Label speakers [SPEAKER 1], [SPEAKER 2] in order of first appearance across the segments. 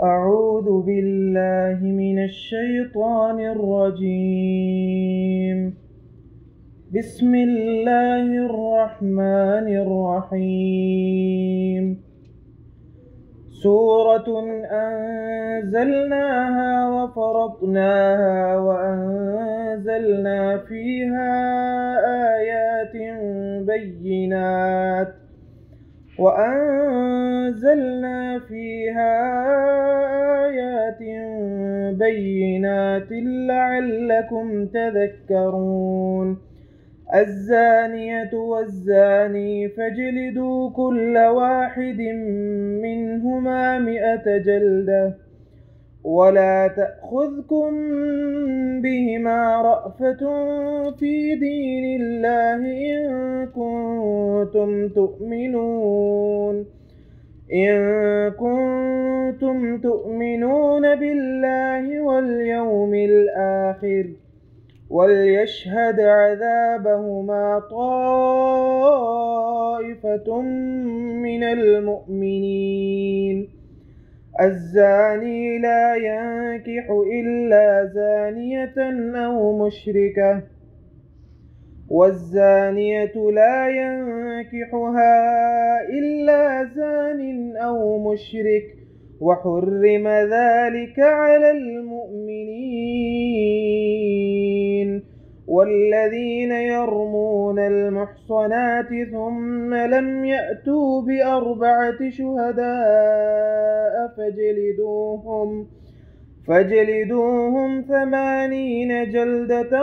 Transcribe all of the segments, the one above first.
[SPEAKER 1] أعوذ بالله من الشيطان الرجيم. بسم الله الرحمن الرحيم. سورة أنزلناها وفرضناها وأنزلنا فيها آيات بينات لعلكم تذكرون. الزانية والزاني فاجلدوا كل واحد منهما 100 جلدة، ولا تأخذكم بهما رأفة في دين الله إن كنتم تؤمنون بالله واليوم الآخر، وليشهد عذابهما طائفة من المؤمنين. الزاني لا ينكح إلا زانية أو مشركة، والزانية لا ينكحها إلا زان أو مشرك، وحرم ذلك على المؤمنين. والذين يرمون المحصنات ثم لم يأتوا ب4 شهداء فاجلدوهم 80 جلدة،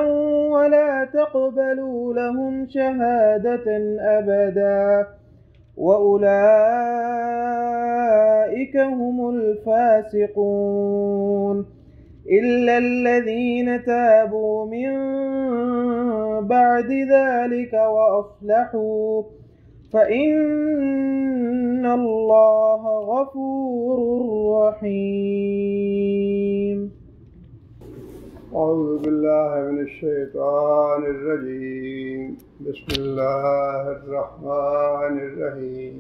[SPEAKER 1] ولا تقبلوا لهم شهادة أبدا، وأولئك هم الفاسقون. إلا الذين تابوا من بعد ذلك وأصلحوا فإن الله غفور رحيم.
[SPEAKER 2] أعوذ بالله من الشيطان الرجيم. بسم الله الرحمن الرحيم.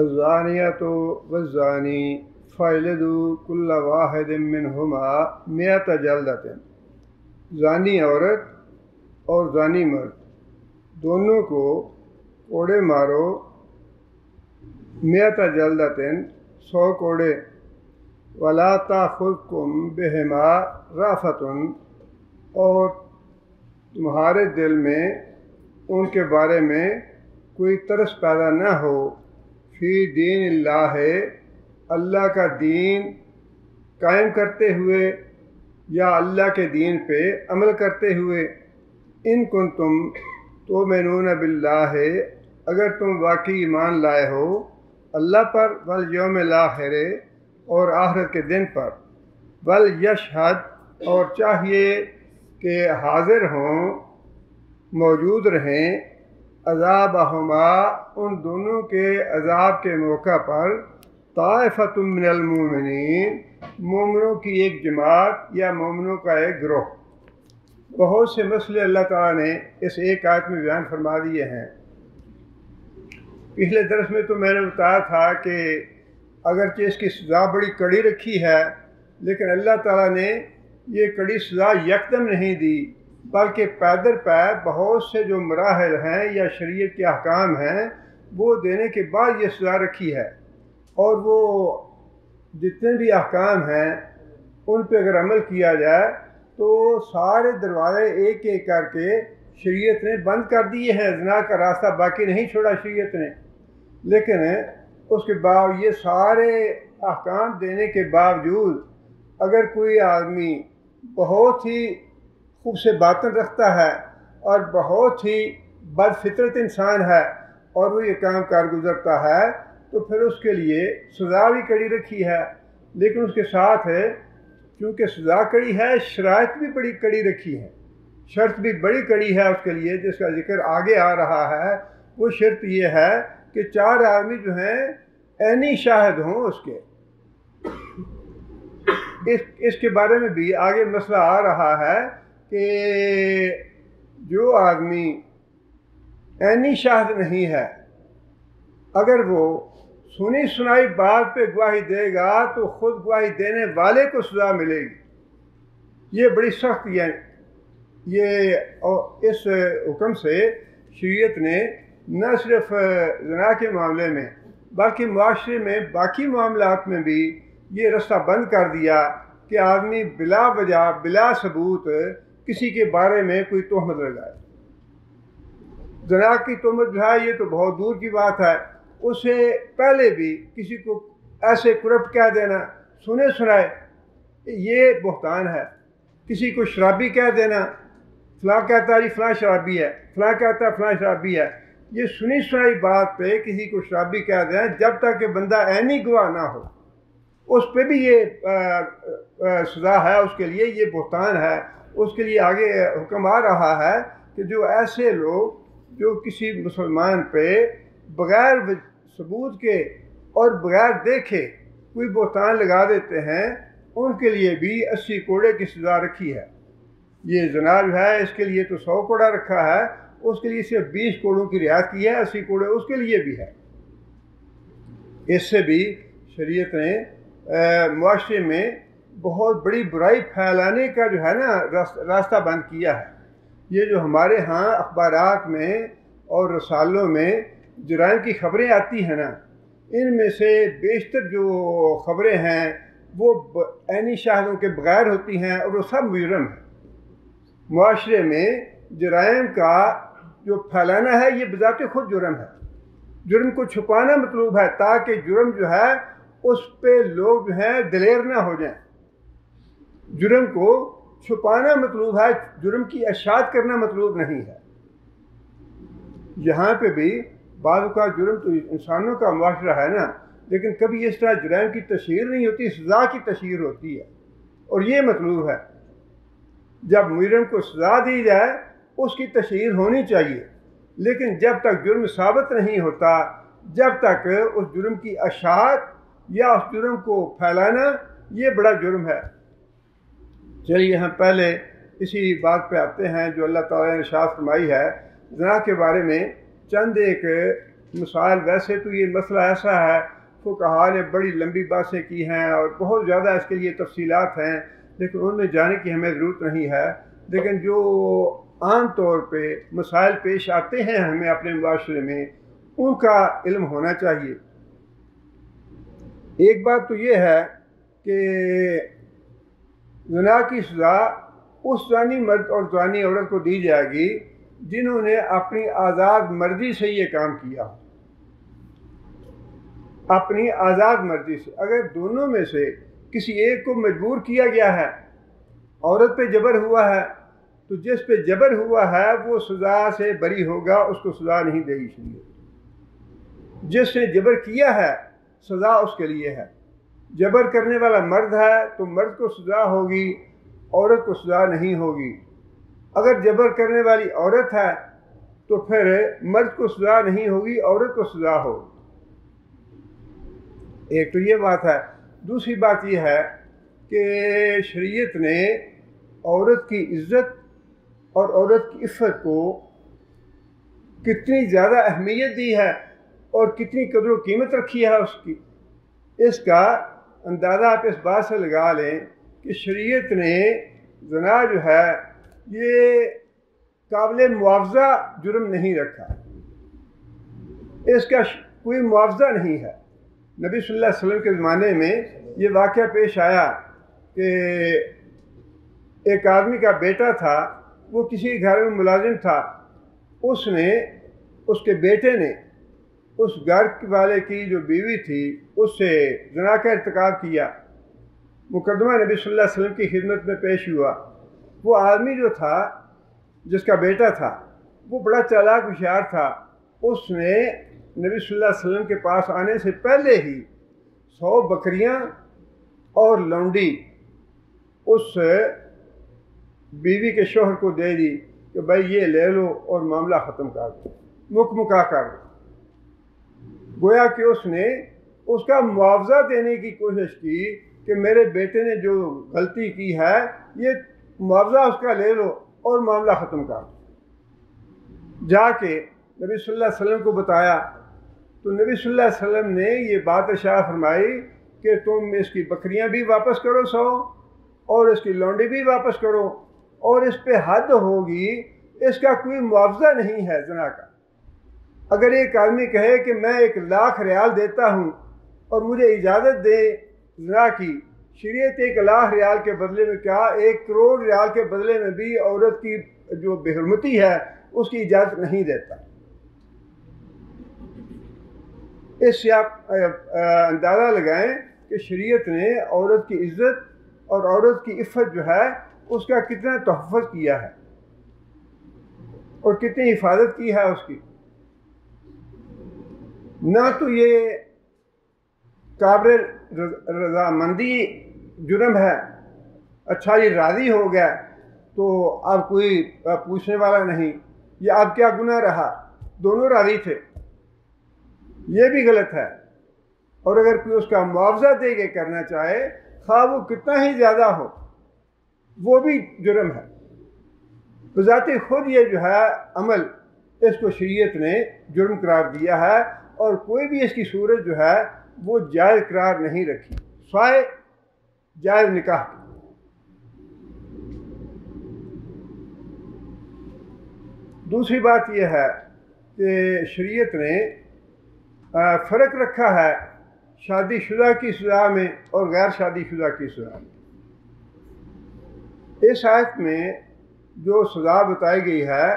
[SPEAKER 2] الزانية والزاني فاجلدوا كل واحد منهما 100 جلدة. زانی عورت اور زانی مرد دونوں کو کوڑے مارو 100 جلدة 100 کوڑے. ولا تأخذكم بهما رأفة، اور تمہارے دل میں ان کے بارے میں کوئی ترس پیدا نہ ہو. فی دین اللہ، اللہ کا دین قائم کرتے ہوئے یا اللہ کے دین پہ عمل کرتے ہوئے. ان کنتم تؤمنون باللہ، اگر تم واقعی ایمان لائے ہو اللہ پر، والیوم الآخر، اور آخرت کے دن پر. ولیشہد، اور چاہیے کہ حاضر ہوں، موجود رہیں، عذابہما، ان دونوں کے عذاب کے موقع پر، طائفۃ من المؤمنین، مومنوں کی ایک جماعت یا مومنوں کا ایک گروہ. بہت سے مسئلے اللہ تعالیٰ نے اس ایک آیت میں بیان فرما دیے ہیں. پچھلے درس میں تو میں نے بتایا تھا کہ اگرچہ اس کی سزا بڑی کڑی رکھی ہے، لیکن اللہ تعالیٰ نے یہ کڑی سزا یکدم نہیں دی، بلکہ پیدر پہ بہت سے جو مراحل ہیں یا شریعت کے احکام ہیں وہ دینے کے بعد یہ سزا رکھی ہے. اور وہ جتنے بھی احکام ہیں ان پہ اگر عمل کیا جائے تو سارے دروازے ایک ایک کر کے شریعت نے بند کر دیے ہیں. زنا کا راستہ باقی نہیں چھوڑا شریعت نے. لیکن اس کے بعد یہ سارے احکام دینے کے باوجود اگر کوئی آدمی بہت ہی خوب سے باطن رکھتا ہے اور بہت ہی بد فطرت انسان ہے اور وہ یہ کام کر گزرتا ہے تو پھر اس کے لیے سزا بھی کڑی رکھی ہے. لیکن اس کے ساتھ چونکہ سزا کڑی ہے، شرائط بھی بڑی کڑی رکھی ہے. شرط بھی بڑی کڑی ہے اس کے لیے، جس کا ذکر آگے آ رہا ہے. وہ شرط یہ ہے کہ 4 آدمی جو ہیں عینی شاہد ہوں اس کے. اس کے بارے میں بھی آگے مسئلہ آ رہا ہے کہ جو آدمی عینی شاہد نہیں ہے، اگر وہ سنی سنائی بات پہ گواہی دے گا تو خود گواہی دینے والے کو سزا ملے گی۔ یہ بڑی سخت اس حکم سے شریعت نے نہ صرف زنا کے معاملے میں بلکہ معاشرے میں باقی معاملات میں بھی یہ رستہ بند کر دیا کہ آدمی بلا وجہ بلا ثبوت کسی کے بارے میں کوئی تہمت لگائے۔ زنا کی تہمت جو ہے یہ تو بہت دور کی بات ہے، اسے پہلے بھی کسی کو ایسے کرپٹ کہہ دینا سنے سنائے یہ بہتان ہے۔ کسی کو شرابی کہہ دینا، فلاں کہتا ہے جی فلاں شرابی ہے، فلاں کہتا ہے فلاں شرابی ہے، یہ سنی سنائی بات پہ کسی کو شرابی کہہ دینا جب تک کہ بندہ عینی گواہ نہ ہو اس پہ بھی یہ سزا ہے، اس کے لیے یہ بہتان ہے۔ اس کے لیے آگے حکم آ رہا ہے کہ جو ایسے لوگ جو کسی مسلمان پہ بغیر ثبوت کے اور بغیر دیکھے کوئی بہتان لگا دیتے ہیں ان کے لیے بھی 80 کوڑے کی سزا رکھی ہے۔ یہ زنا جو ہے اس کے لیے تو 100 کوڑا رکھا ہے، اس کے لیے صرف 20 کوڑوں کی رعایت کی ہے، 80 کوڑے اس کے لیے بھی ہے۔ اس سے بھی شریعت نے معاشرے میں بہت بڑی برائی پھیلانے کا جو ہے نا راستہ بند کیا ہے۔ یہ جو ہمارے ہاں اخبارات میں اور رسالوں میں جرائم کی خبریں آتی ہیں نا، ان میں سے بیشتر جو خبریں ہیں وہ عینی شاہدوں کے بغیر ہوتی ہیں اور وہ سب مجرم ہیں۔ معاشرے میں جرائم کا جو پھیلانا ہے یہ بذات خود جرم ہے۔ جرم کو چھپانا مطلوب ہے تاکہ جرم جو ہے اس پہ لوگ جو ہیں دلیر نہ ہو جائیں۔ جرم کو چھپانا مطلوب ہے، جرم کی اشاعت کرنا مطلوب نہیں ہے۔ یہاں پہ بھی بعض اوقات جرم تو انسانوں کا معاشرہ ہے نا، لیکن کبھی اس طرح جرائم کی تشہیر نہیں ہوتی، سزا کی تشہیر ہوتی ہے، اور یہ مطلوب ہے۔ جب مجرم کو سزا دی جائے اس کی تشہیر ہونی چاہیے، لیکن جب تک جرم ثابت نہیں ہوتا، جب تک اس جرم کی اشاعت یا اس جرم کو پھیلانا یہ بڑا جرم ہے۔ چلیے ہم پہلے اسی بات پہ آتے ہیں جو اللہ تعالیٰ نے ارشاد فرمائی ہے زنا کے بارے میں۔ چند ایک مثال، ویسے تو یہ مسئلہ ایسا ہے فقہاء نے بڑی لمبی باتیں کی ہیں اور بہت زیادہ اس کے لیے تفصیلات ہیں، لیکن ان میں جانے کی ہمیں ضرورت نہیں ہے، لیکن جو عام طور پہ مسائل پیش آتے ہیں ہمیں اپنے معاشرے میں ان کا علم ہونا چاہیے۔ ایک بات تو یہ ہے کہ زنا کی سزا اس زانی مرد اور زانی عورت کو دی جائے گی جنہوں نے اپنی آزاد مرضی سے یہ کام کیا، اپنی آزاد مرضی سے۔ اگر دونوں میں سے کسی ایک کو مجبور کیا گیا ہے، عورت پہ جبر ہوا ہے، تو جس پہ جبر ہوا ہے وہ سزا سے بری ہوگا، اس کو سزا نہیں دے گی شریعت۔ جس نے جبر کیا ہے سزا اس کے لیے ہے۔ جبر کرنے والا مرد ہے تو مرد کو سزا ہوگی، عورت کو سزا نہیں ہوگی۔ اگر جبر کرنے والی عورت ہے تو پھر مرد کو سزا نہیں ہوگی، عورت کو سزا ہوگی۔ ایک تو یہ بات ہے۔ دوسری بات یہ ہے کہ شریعت نے عورت کی عزت اور عورت کی عفت کو کتنی زیادہ اہمیت دی ہے اور کتنی قدر و قیمت رکھی ہے اس کی، اس کا اندازہ آپ اس بات سے لگا لیں کہ شریعت نے زنا جو ہے یہ قابل معاوضہ جرم نہیں رکھا، اس کا کوئی معاوضہ نہیں ہے۔ نبی صلی اللہ علیہ وسلم کے زمانے میں یہ واقعہ پیش آیا کہ ایک آدمی کا بیٹا تھا، وہ کسی گھر میں ملازم تھا، اس کے بیٹے نے اس گھر والے کی جو بیوی تھی اس سے زنا کا ارتکاب کیا۔ مقدمہ نبی صلی اللہ علیہ وسلم کی خدمت میں پیش ہوا۔ وہ آدمی جو تھا جس کا بیٹا تھا وہ بڑا چالاک ہوشیار تھا، اس نے نبی صلی اللہ علیہ وسلم کے پاس آنے سے پہلے ہی 100 بکریاں اور لونڈی اس بیوی کے شوہر کو دے دی کہ بھائی یہ لے لو اور معاملہ ختم کر دو، مکمکا کر دو۔ گویا کہ اس نے اس کا معاوضہ دینے کی کوشش کی کہ میرے بیٹے نے جو غلطی کی ہے یہ معاوضہ اس کا لے لو اور معاملہ ختم کر دو۔ جا کے نبی صلی اللہ علیہ وسلم کو بتایا تو نبی صلی اللہ علیہ وسلم نے یہ بات ارشاد فرمائی کہ تم اس کی بکریاں بھی واپس کرو 100 اور اس کی لونڈی بھی واپس کرو، اور اس پہ حد ہوگی، اس کا کوئی معاوضہ نہیں ہے زنا کا۔ اگر ایک آدمی کہے کہ میں 1,00,000 ریال دیتا ہوں اور مجھے اجازت دے زنا کی، شریعت 1,00,000 ریال کے بدلے میں کیا 1 کروڑ ریال کے بدلے میں بھی عورت کی جو بے حرمتی ہے اس کی اجازت نہیں دیتا۔ اس سے آپ اندازہ لگائیں کہ شریعت نے عورت کی عزت اور عورت کی عفت جو ہے اس کا کتنا تحفظ کیا ہے اور کتنی حفاظت کی ہے اس کی۔ نہ تو یہ قابل رضامندی جرم ہے، اچھا یہ راضی ہو گیا تو اب کوئی پوچھنے والا نہیں، یہ اب کیا گناہ رہا، دونوں راضی تھے، یہ بھی غلط ہے۔ اور اگر کوئی اس کا معاوضہ دے کے کرنا چاہے، خواہ وہ کتنا ہی زیادہ ہو، وہ بھی جرم ہے۔ بذات خود یہ جو ہے عمل، اس کو شریعت نے جرم قرار دیا ہے، اور کوئی بھی اس کی صورت جو ہے وہ جائز قرار نہیں رکھی سوائے جائز نکاح کی۔ دوسری بات یہ ہے کہ شریعت نے فرق رکھا ہے شادی شدہ کی سزا میں اور غیر شادی شدہ کی سزا میں۔ اس آیت میں جو سزا بتائی گئی ہے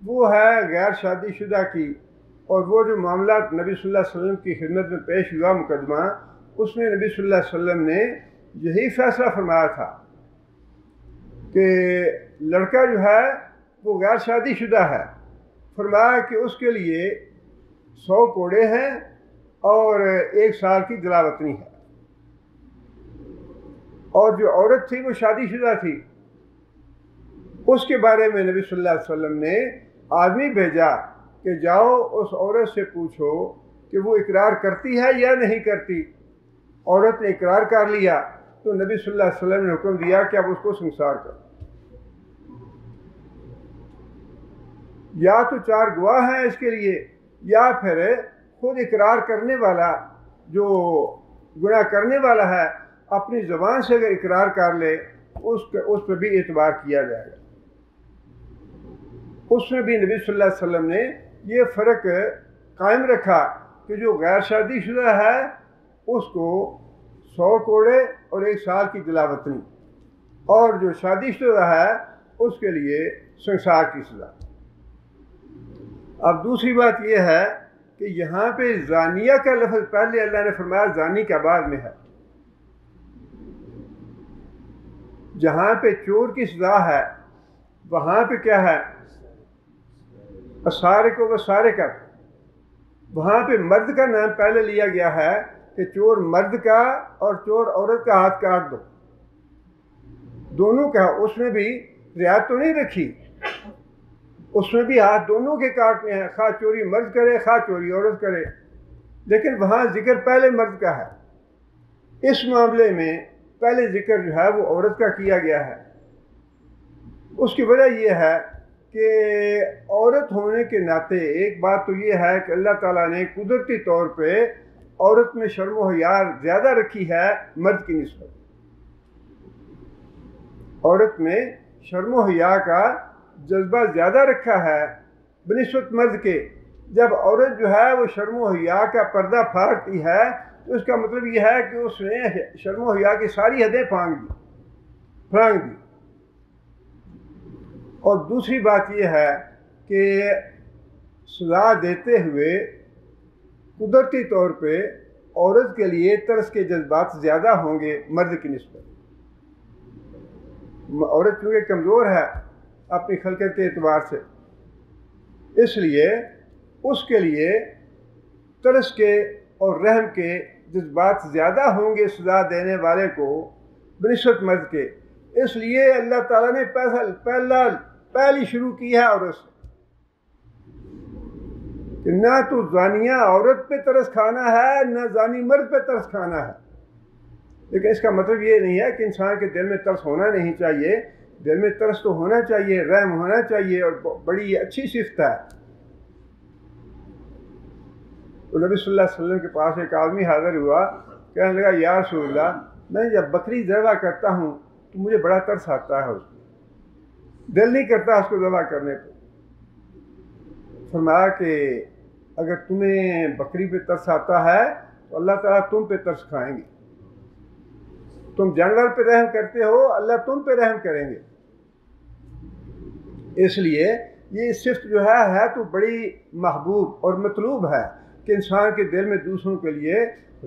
[SPEAKER 2] وہ ہے غیر شادی شدہ کی، اور وہ جو معاملات نبی صلی اللہ علیہ وسلم کی خدمت میں پیش ہوا مقدمہ، اس میں نبی صلی اللہ علیہ وسلم نے یہی فیصلہ فرمایا تھا کہ لڑکا جو ہے وہ غیر شادی شدہ ہے، فرمایا کہ اس کے لیے 100 کوڑے ہیں اور 1 سال کی جلاوطنی ہے، اور جو عورت تھی وہ شادی شدہ تھی، اس کے بارے میں نبی صلی اللہ علیہ وسلم نے آدمی بھیجا کہ جاؤ اس عورت سے پوچھو کہ وہ اقرار کرتی ہے یا نہیں کرتی۔ عورت نے اقرار کر لیا تو نبی صلی اللہ علیہ وسلم نے حکم دیا کہ اب اس کو سنسار کرو۔ یا تو 4 گواہ ہیں اس کے لیے، یا پھر خود اقرار کرنے والا جو گناہ کرنے والا ہے اپنی زبان سے اگر اقرار کر لے اس پہ بھی اعتبار کیا جائے گا۔ اس میں بھی نبی صلی اللہ علیہ وسلم نے یہ فرق قائم رکھا کہ جو غیر شادی شدہ ہے اس کو 100 کوڑے اور 1 سال کی جلاوطنی، اور جو شادی شدہ ہے اس کے لیے سنسار کی سزا۔ اب دوسری بات یہ ہے کہ یہاں پہ زانیہ کا لفظ پہلے اللہ نے فرمایا زانی کا بعد میں ہے۔ جہاں پہ چور کی سزا ہے وہاں پہ کیا ہے؟ السارق والسارقۃ، وہاں پہ مرد کا نام پہلے لیا گیا ہے کہ چور مرد کا اور چور عورت کا ہاتھ کاٹ دو، دونوں کا۔ اس میں بھی رعایت تو نہیں رکھی، اس میں بھی ہاتھ دونوں کے کاٹنے ہیں، خواہ چوری مرد کرے خواہ چوری عورت کرے، لیکن وہاں ذکر پہلے مرد کا ہے۔ اس معاملے میں پہلے ذکر جو ہے وہ عورت کا کیا گیا ہے۔ اس کی وجہ یہ ہے کہ عورت ہونے کے ناطے ایک بات تو یہ ہے کہ اللہ تعالیٰ نے قدرتی طور پہ عورت میں شرم و حیا زیادہ رکھی ہے مرد کی نسبت۔ عورت میں شرم و حیا کا جذبہ زیادہ رکھا ہے بنسبت مرد کے۔ جب عورت جو ہے وہ شرم و حیا کا پردہ پھاڑتی ہے تو اس کا مطلب یہ ہے کہ اس نے شرم و حیا کی ساری حدیں پھلانگ دی۔ اور دوسری بات یہ ہے کہ سزا دیتے ہوئے قدرتی طور پہ عورت کے لیے ترس کے جذبات زیادہ ہوں گے مرد کی نسبت۔ عورت چونکہ کمزور ہے اپنی خلقت کے اعتبار سے، اس لیے اس کے لیے ترس کے اور رحم کے جذبات زیادہ ہوں گے سزا دینے والے کو بنسبت مرد کے۔ اس لیے اللہ تعالیٰ نے پہلی شروع کی ہے عورت سے کہ نہ تو زانیہ عورت پہ ترس کھانا ہے نہ زانی مرد پہ ترس کھانا ہے۔ لیکن اس کا مطلب یہ نہیں ہے کہ انسان کے دل میں ترس ہونا نہیں چاہیے، دل میں ترس تو ہونا چاہیے، رحم ہونا چاہیے، اور بڑی اچھی صفت ہے۔ تو نبی صلی اللہ علیہ وسلم کے پاس ایک آدمی حاضر ہوا، کہنے لگا یا رسول اللہ میں جب بکری ذبح کرتا ہوں تو مجھے بڑا ترس آتا ہے، اس کو دل نہیں کرتا اس کو ذبح کرنے پہ۔ فرمایا کہ اگر تمہیں بکری پہ ترس آتا ہے تو اللہ تعالیٰ تم پہ ترس کھائیں گے، تم جانور پہ رحم کرتے ہو اللہ تم پہ رحم کریں گے۔ اس لیے یہ صفت جو ہے تو بڑی محبوب اور مطلوب ہے کہ انسان کے دل میں دوسروں کے لیے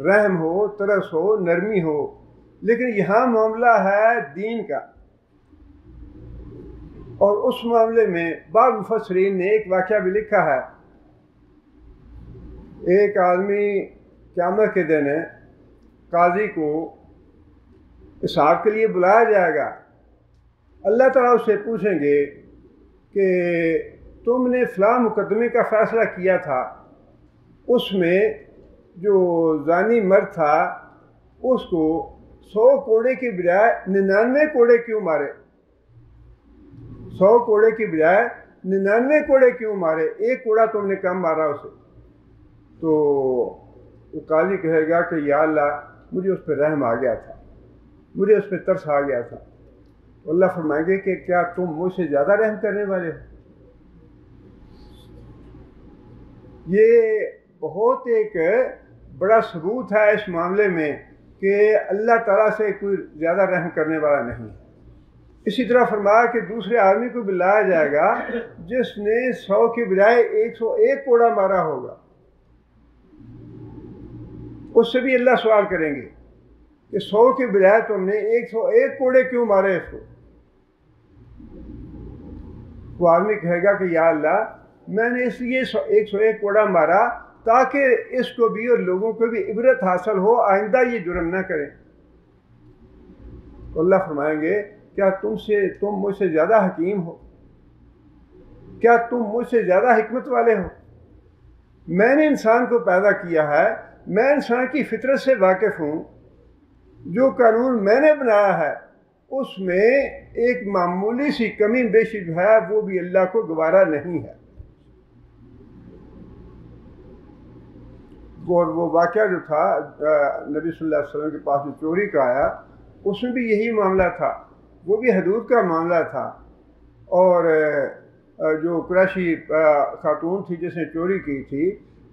[SPEAKER 2] رحم ہو، ترس ہو، نرمی ہو۔ لیکن یہاں معاملہ ہے دین کا، اور اس معاملے میں بعض مفسرین نے ایک واقعہ بھی لکھا ہے۔ ایک آدمی قیامت کے دن قاضی کو حساب کے لیے بلایا جائے گا، اللہ تعالیٰ اس سے پوچھیں گے کہ تم نے فلاں مقدمے کا فیصلہ کیا تھا، اس میں جو زانی مرد تھا اس کو 100 کوڑے کی بجائے 99 کوڑے کیوں مارے؟ 100 کوڑے کی بجائے 99 کوڑے کیوں مارے؟ ایک کوڑا تم نے کم مارا اسے۔ تو وہ قاضی کہے گا کہ یا اللہ مجھے اس پہ رحم آ گیا تھا، مجھے اس پہ ترس آ گیا تھا۔ تو اللہ فرمائیں گے کہ کیا تم مجھ سے زیادہ رحم کرنے والے ہو؟ یہ بہت ایک بڑا ثبوت ہے اس معاملے میں کہ اللہ تعالیٰ سے کوئی زیادہ رحم کرنے والا نہیں۔ اسی طرح فرمایا کہ دوسرے آدمی کو بھی لایا جائے گا جس نے 100 کے بجائے 101 کوڑا مارا ہوگا، اس سے بھی اللہ سوال کریں گے کہ 100 کے بجائے تم نے 101 کوڑے کیوں مارے اس کو؟ وہ آدمی کہے گا کہ یا اللہ میں نے اس لیے 101 کوڑا مارا تاکہ اس کو بھی اور لوگوں کو بھی عبرت حاصل ہو، آئندہ یہ جرم نہ کریں۔ تو اللہ فرمائیں گے کیا تم مجھ سے زیادہ حکیم ہو؟ کیا تم مجھ سے زیادہ حکمت والے ہو؟ میں نے انسان کو پیدا کیا ہے، میں انسان کی فطرت سے واقف ہوں، جو قانون میں نے بنایا ہے اس میں ایک معمولی سی کمی بیشی جو ہے وہ بھی اللہ کو گوارا نہیں ہے۔ اور وہ واقعہ جو تھا نبی صلی اللہ علیہ وسلم کے پاس جو چوری کا آیا اس میں بھی یہی معاملہ تھا، وہ بھی حدود کا معاملہ تھا، اور جو قریشی خاتون تھی جس نے چوری کی تھی،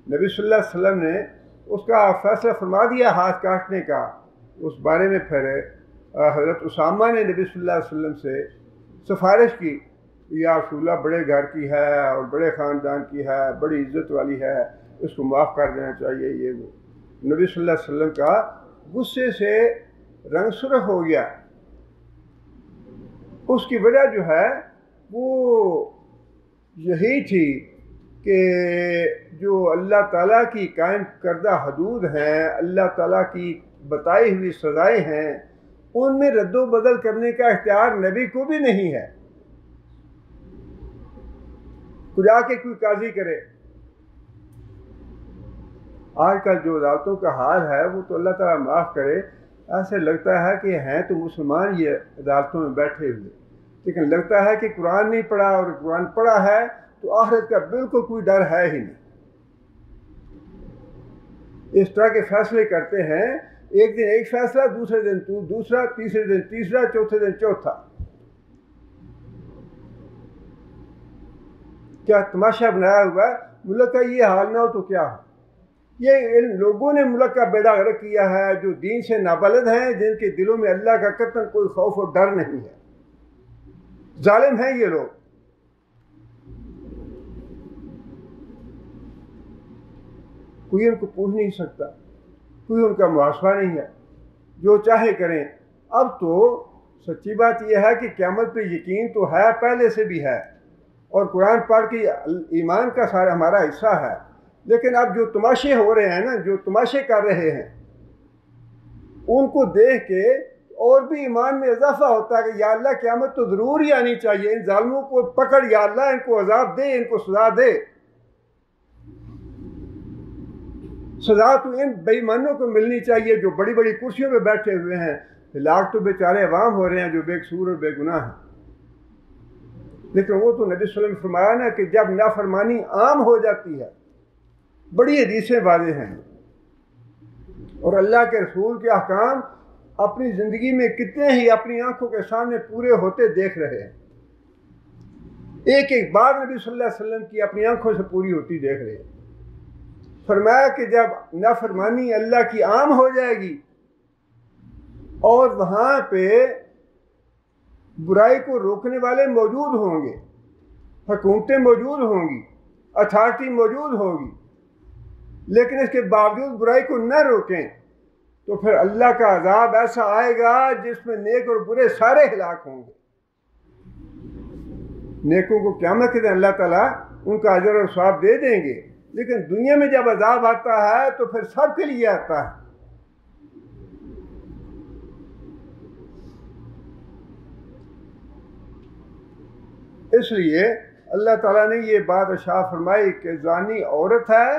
[SPEAKER 2] نبی صلی اللہ علیہ وسلم نے اس کا فیصلہ فرما دیا ہاتھ کاٹنے کا۔ اس بارے میں پھر حضرت اسامہ نے نبی صلی اللہ علیہ وسلم سے سفارش کی، یا رسول اللہ بڑے گھر کی ہے اور بڑے خاندان کی ہے، بڑی عزت والی ہے، اس کو معاف کر دینا چاہیے۔ یہ وہ نبی صلی اللہ علیہ وسلم کا غصے سے رنگ سرخ ہو گیا۔ اس کی وجہ جو ہے وہ یہی تھی کہ جو اللہ تعالیٰ کی قائم کردہ حدود ہیں، اللہ تعالیٰ کی بتائی ہوئی سزائیں ہیں، ان میں رد و بدل کرنے کا اختیار نبی کو بھی نہیں ہے۔ خدا کے کوئی قاضی کرے۔ آج کل جو عدالتوں کا حال ہے وہ تو اللہ تعالیٰ معاف کرے، ایسے لگتا ہے کہ ہیں تو مسلمان یہ عدالتوں میں بیٹھے ہوئے، لیکن لگتا ہے کہ قرآن نہیں پڑھا، اور قرآن پڑھا ہے تو آخرت کا بالکل کوئی ڈر ہے ہی نہیں۔ اس طرح کے فیصلے کرتے ہیں، ایک دن ایک فیصلہ، دوسرے دن دوسرا، تیسرے دن تیسرا، چوتھے دن چوتھا۔ کیا تماشا بنایا ہوا ہے؟ ملک کا یہ حال نہ ہو تو کیا ہو؟ یہ ان لوگوں نے ملک کا بیڑا غرق کیا ہے جو دین سے نابلد ہیں، جن کے دلوں میں اللہ کا قطعاً کوئی خوف و ڈر نہیں ہے۔ ظالم ہیں یہ لوگ۔ کوئی ان کو پوچھ نہیں سکتا، کوئی ان کا محاسبہ نہیں ہے، جو چاہے کریں۔ اب تو سچی بات یہ ہے کہ قیامت پہ یقین تو ہے، پہلے سے بھی ہے، اور قرآن پڑھ کے ایمان کا سارا ہمارا حصہ ہے، لیکن اب جو تماشے ہو رہے ہیں نا، جو تماشے کر رہے ہیں، ان کو دیکھ کے اور بھی ایمان میں اضافہ ہوتا ہے کہ یا اللہ قیامت تو ضرور ہی آنی چاہیے، ان ظالموں کو پکڑ یا اللہ، ان کو عذاب دے، ان کو سزا دے۔ سزا تو ان بے ایمانوں کو ملنی چاہیے جو بڑی بڑی کرسیوں پہ بیٹھے ہوئے ہیں، ہلاک تو بیچارے عوام ہو رہے ہیں جو بے قصور اور بے گناہ ہیں۔ لیکن وہ تو نبی صلی اللہ علیہ وسلم نے فرمایا نا کہ جب نافرمانی عام ہو جاتی ہے، بڑی حدیثیں واضح ہیں، اور اللہ کے رسول کے احکام اپنی زندگی میں کتنے ہی اپنی آنکھوں کے سامنے پورے ہوتے دیکھ رہے ہیں، ایک ایک بات نبی صلی اللہ علیہ وسلم کی اپنی آنکھوں سے پوری ہوتی دیکھ رہے ہیں۔ فرمایا کہ جب نافرمانی اللہ کی عام ہو جائے گی اور وہاں پہ برائی کو روکنے والے موجود ہوں گے، حکومتیں موجود ہوں گی، اتھارٹی موجود ہوگی، لیکن اس کے باوجود برائی کو نہ روکیں تو پھر اللہ کا عذاب ایسا آئے گا جس میں نیک اور برے سارے ہلاک ہوں گے۔ نیکوں کو قیامت کے دن اللہ تعالیٰ ان کا اجر اور ثواب دے دیں گے، لیکن دنیا میں جب عذاب آتا ہے تو پھر سب کے لیے آتا ہے۔ اس لیے اللہ تعالیٰ نے یہ بات ارشاد فرمائی کہ زانی عورت ہے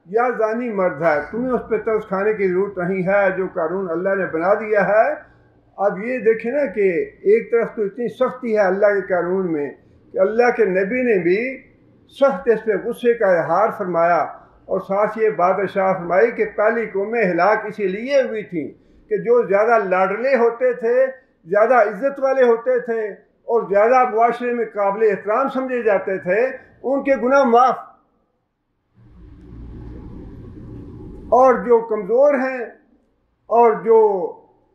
[SPEAKER 2] یا زانی مرد ہے، تمہیں اس پہ ترس کھانے کی ضرورت نہیں ہے، جو قانون اللہ نے بنا دیا ہے۔ اب یہ دیکھیں نا کہ ایک طرف تو اتنی سختی ہے اللہ کے قانون میں کہ اللہ کے نبی نے بھی سخت اس پہ غصے کا اظہار فرمایا، اور ساتھ یہ بات ارشاد فرمائی کہ پہلی قومیں ہلاک اسی لیے ہوئی تھیں کہ جو زیادہ لاڈلے ہوتے تھے، زیادہ عزت والے ہوتے تھے اور زیادہ معاشرے میں قابل احترام سمجھے جاتے تھے، ان کے گناہ معاف، اور جو کمزور ہیں اور جو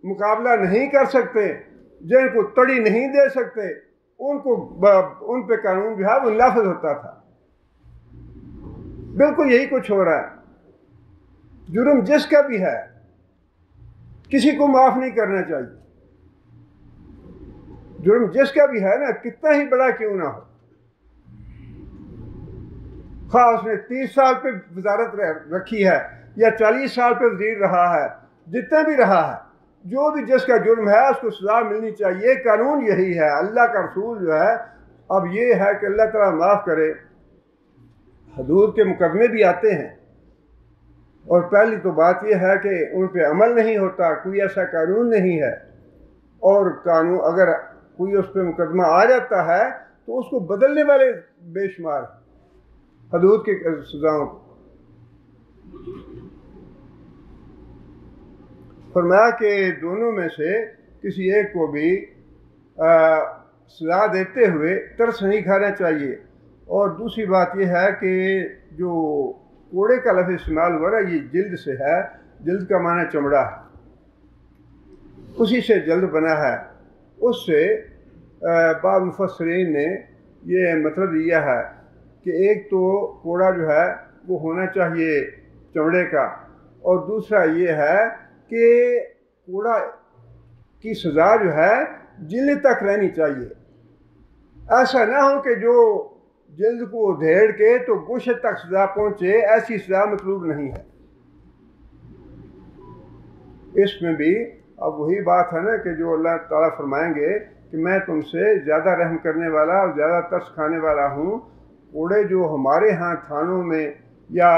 [SPEAKER 2] مقابلہ نہیں کر سکتے، جن کو تڑی نہیں دے سکتے، ان پہ قانون جو ہے وہ نافذ ہوتا تھا۔ بالکل یہی کچھ ہو رہا ہے۔ جرم جس کا بھی ہے کسی کو معاف نہیں کرنا چاہیے، جرم جس کا بھی ہے نا، کتنا ہی بڑا کیوں نہ ہو، خواہ اس نے 30 سال پہ وزارت رکھی ہے یا 40 سال پہ وزیر رہا ہے، جتنا بھی رہا ہے، جو بھی جس کا جرم ہے اس کو سزا ملنی چاہیے۔ قانون یہی ہے، اللہ کا رسول جو ہے۔ اب یہ ہے کہ اللہ تعالیٰ معاف کرے، حدود کے مقدمے بھی آتے ہیں، اور پہلی تو بات یہ ہے کہ ان پہ عمل نہیں ہوتا، کوئی ایسا قانون نہیں ہے، اور قانون اگر کوئی اس پہ مقدمہ آ جاتا ہے تو اس کو بدلنے والے بے شمار حدود کے سزاؤں کو۔ فرمایا کہ دونوں میں سے کسی ایک کو بھی سزا دیتے ہوئے ترس نہیں کھانا چاہیے۔ اور دوسری بات یہ ہے کہ جو کوڑے کا لفظ استعمال ہوا نا، یہ جلد سے ہے، جلد کا معنی چمڑا ہے، اسی سے جلد بنا ہے۔ اس سے بعض مفسرین نے یہ مطلب دیا ہے کہ ایک تو کوڑا جو ہے وہ ہونا چاہیے چمڑے کا، اور دوسرا یہ ہے کہ کوڑا کی سزا جو ہے جلد تک رہنی چاہیے۔ ایسا نہ ہو کہ جو جلد کو دھیڑ کے تو گوشت تک سزا پہنچے، ایسی سزا مطلوب نہیں ہے۔ اس میں بھی اب وہی بات ہے نا کہ جو اللہ تعالیٰ فرمائیں گے کہ میں تم سے زیادہ رحم کرنے والا اور زیادہ ترس کھانے والا ہوں۔ کوڑے جو ہمارے ہاں تھانوں میں یا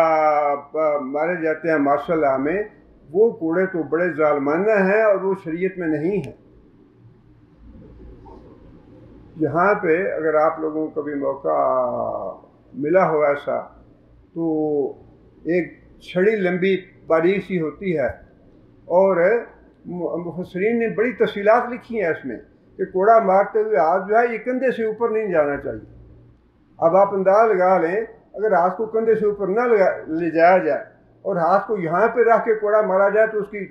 [SPEAKER 2] مارے جاتے ہیں مارشل لا میں، وہ کوڑے تو بڑے ظالمانہ ہیں اور وہ شریعت میں نہیں ہیں۔ یہاں پہ اگر آپ لوگوں کو کبھی موقع ملا ہو ایسا، تو ایک چھڑی لمبی باریک سی ہوتی ہے، اور مفسرین نے بڑی تفصیلات لکھی ہیں اس میں کہ کوڑا مارتے ہوئے ہاتھ جو ہے یہ کندھے سے اوپر نہیں جانا چاہیے۔ اب آپ اندازہ لگا لیں، اگر ہاتھ کو کندھے سے اوپر نہ لے جایا جائے اور ہاتھ کو یہاں پہ رکھ کے کوڑا مارا جائے تو اس کی